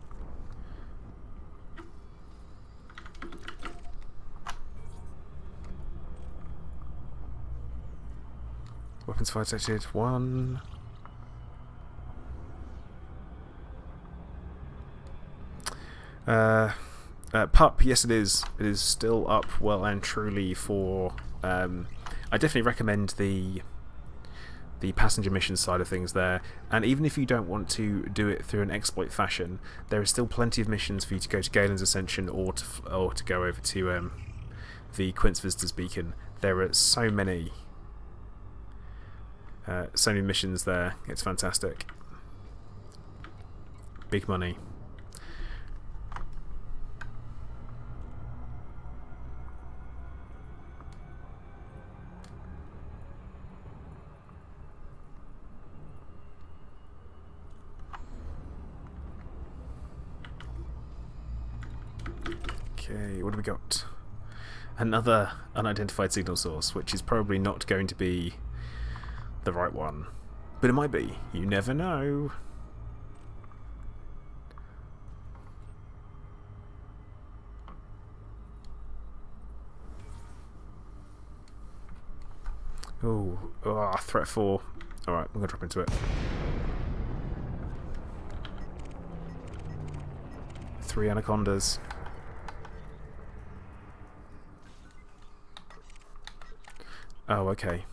S1: Weapons fire detected. 1. Pup, yes it is. It is still up well and truly for... I definitely recommend the passenger mission side of things there, and even if you don't want to do it through an exploit fashion, there is still plenty of missions for you to go to Galen's Ascension or to go over to the Quince Visitor's Beacon. There are so many missions there. It's fantastic. Big money. Okay, what do we got? Another unidentified signal source, which is probably not going to be the right one. But it might be. You never know. Oh, threat 4. Alright, I'm going to drop into it. 3 anacondas. Oh, okay.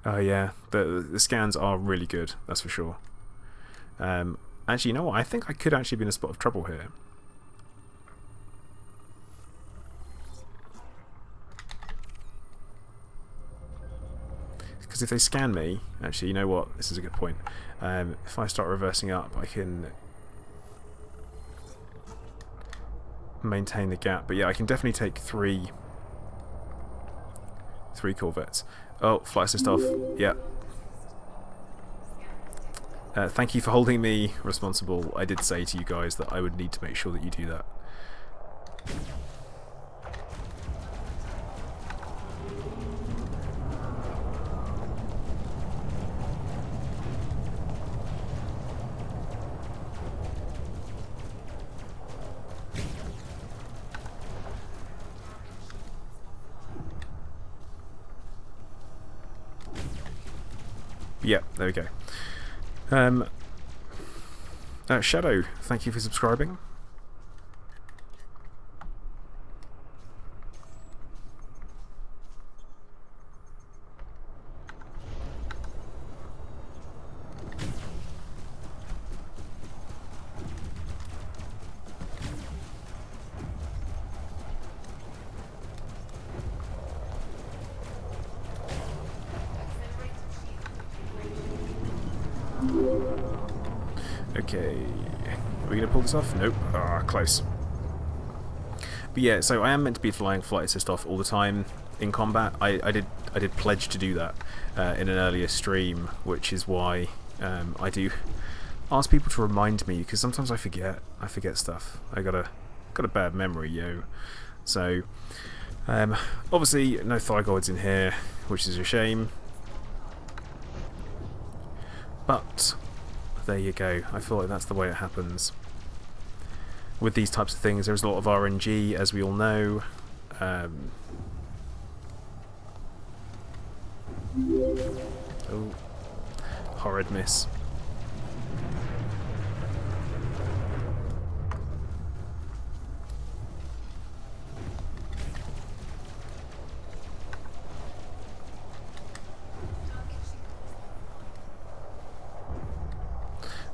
S1: Oh yeah, the scans are really good, that's for sure. Actually, you know what? I think I could actually be in a spot of trouble here. Because if they scan me, actually, you know what? This is a good point. If I start reversing up, I can maintain the gap. But yeah, I can definitely take 3 corvettes. Oh, flight assist off. Yeah. Thank you for holding me responsible. I did say to you guys that I would need to make sure that you do that. Yeah, there we go. Shadow, thank you for subscribing. Okay. Are we going to pull this off? Nope. Ah, close. But yeah, so I am meant to be flying flight assist off all the time in combat. I did pledge to do that in an earlier stream, which is why I do ask people to remind me, because sometimes I forget. I forget stuff. I got a bad memory, yo. So obviously no Thargoids in here, which is a shame. But there you go. I feel like that's the way it happens. With these types of things, there's a lot of RNG, as we all know. Oh, horrid miss.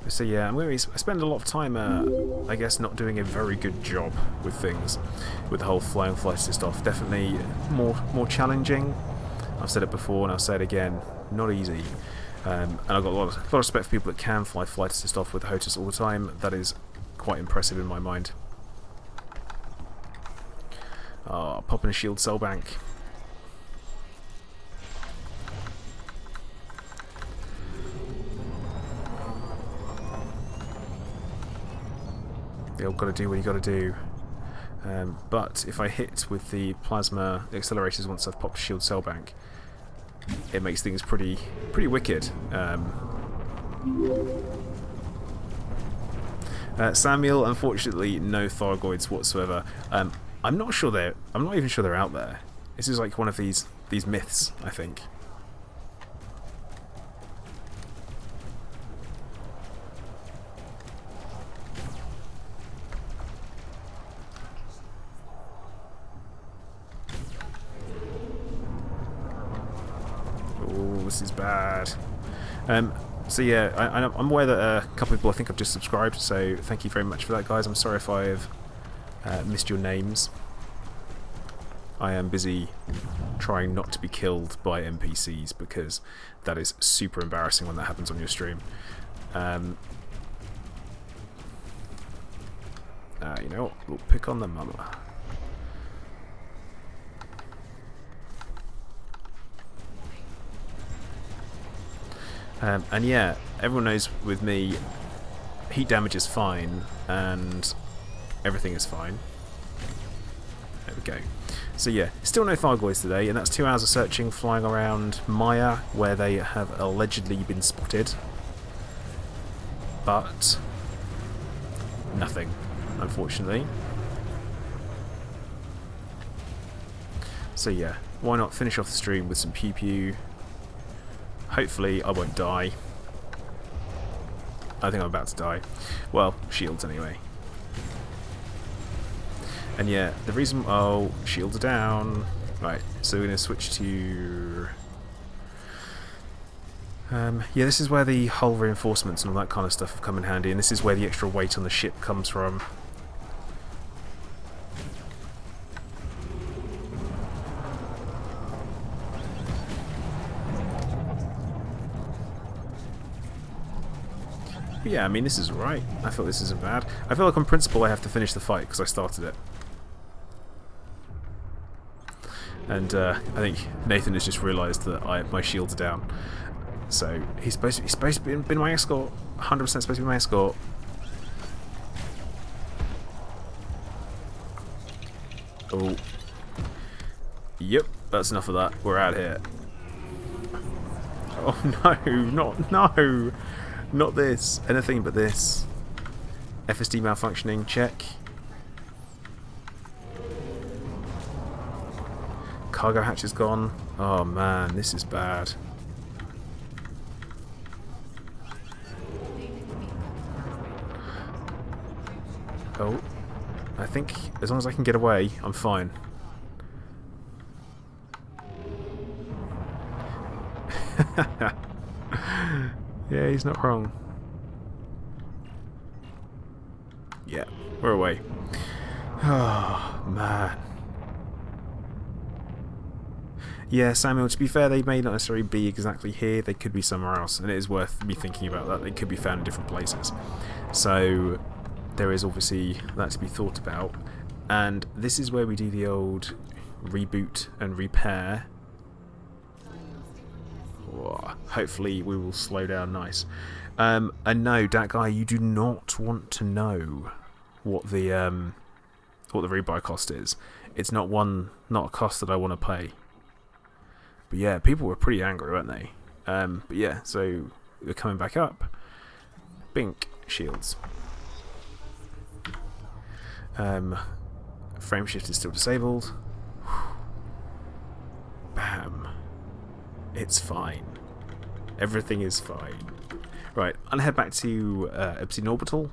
S1: So yeah, I'm going to spend a lot of time, I guess, not doing a very good job with things, with the whole flying flight assist off. Definitely more challenging. I've said it before and I'll say it again. Not easy. And I've got a lot of respect for people that can fly flight assist off with the HOTAS all the time. That is quite impressive in my mind. Popping a shield cell bank. You've got to do what you got to do. But if I hit with the plasma accelerators once I've popped a shield cell bank, it makes things pretty wicked. Samuel, unfortunately, no Thargoids whatsoever. I'm not even sure they're out there. This is like one of these myths, I think. This is bad. So yeah, I'm aware that a couple of people I think have just subscribed, so thank you very much for that, guys. I'm sorry if I've missed your names. I am busy trying not to be killed by NPCs, because that is super embarrassing when that happens on your stream. You know what? We'll pick on the mama. And yeah, everyone knows with me, heat damage is fine, and everything is fine. There we go. So yeah, still no Thargoids today, and that's 2 hours of searching, flying around Maia, where they have allegedly been spotted. But nothing, unfortunately. So yeah, why not finish off the stream with some pew pew. Hopefully I won't die. I think I'm about to die. Well, shields anyway. And yeah, the reason... Oh, shields are down. Right, so we're going to switch to... yeah, this is where the hull reinforcements and all that kind of stuff have come in handy, and this is where the extra weight on the ship comes from. But yeah, I mean, this is right. I feel this isn't bad. I feel like on principle I have to finish the fight because I started it. And I think Nathan has just realised that my shields are down. So he's supposed to be my escort. 100% supposed to be my escort. Oh. Yep, that's enough of that. We're out here. Oh no, no! Not this. Anything but this. FSD malfunctioning, check. Cargo hatch is gone. Oh man, this is bad. Oh, I think as long as I can get away, I'm fine. Yeah, he's not wrong. Yeah, we're away. Oh, man. Yeah, Samuel, to be fair, they may not necessarily be exactly here. They could be somewhere else, and it is worth me thinking about that. They could be found in different places. So there is obviously that to be thought about. And this is where we do the old reboot and repair. Whoa, hopefully we will slow down nice. And no, that guy, you do not want to know what the rebuy cost is. It's not a cost that I want to pay. But yeah, people were pretty angry, weren't they? But yeah, so we're coming back up. Bink, shields. Frame shift is still disabled. Bam. It's fine. Everything is fine. Right, I'm gonna head back to Obsidian Orbital.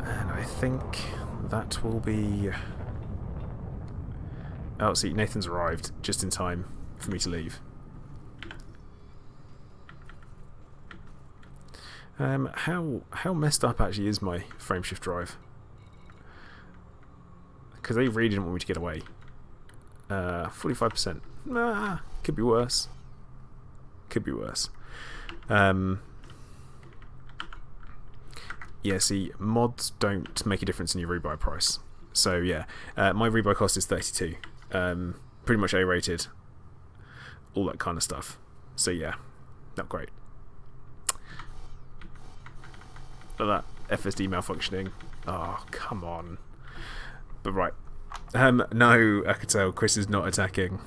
S1: And I think that will be... Oh, see, Nathan's arrived just in time for me to leave. How messed up actually is my frameshift drive? Because they really didn't want me to get away. 45%. Nah, could be worse. Could be worse. Yeah, see, mods don't make a difference in your rebuy price. So yeah, my rebuy cost is 32. Pretty much A-rated. All that kind of stuff. So yeah, not great. Look at that FSD malfunctioning. Oh, come on. But right. No, I could tell Chris is not attacking.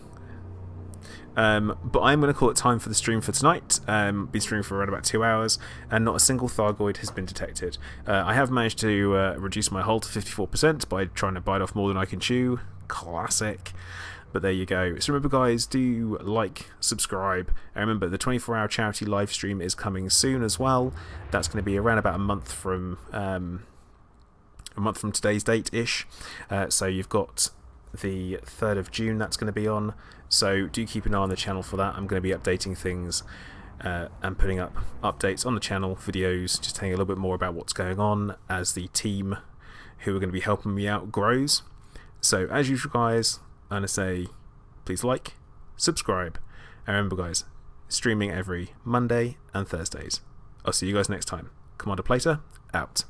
S1: But I'm going to call it time for the stream for tonight. Been streaming for around about 2 hours, and not a single Thargoid has been detected. I have managed to reduce my hull to 54% by trying to bite off more than I can chew. Classic. But there you go. So remember, guys, do like, subscribe, and remember the 24-hour charity live stream is coming soon as well. That's going to be around about a month from today's date-ish. So you've got the 3rd of June that's going to be on. So do keep an eye on the channel for that. I'm going to be updating things and putting up updates on the channel, videos, just telling you a little bit more about what's going on as the team who are going to be helping me out grows. So as usual, guys, I'm going to say please like, subscribe, and remember, guys, streaming every Monday and Thursdays. I'll see you guys next time. Commander Plater, out.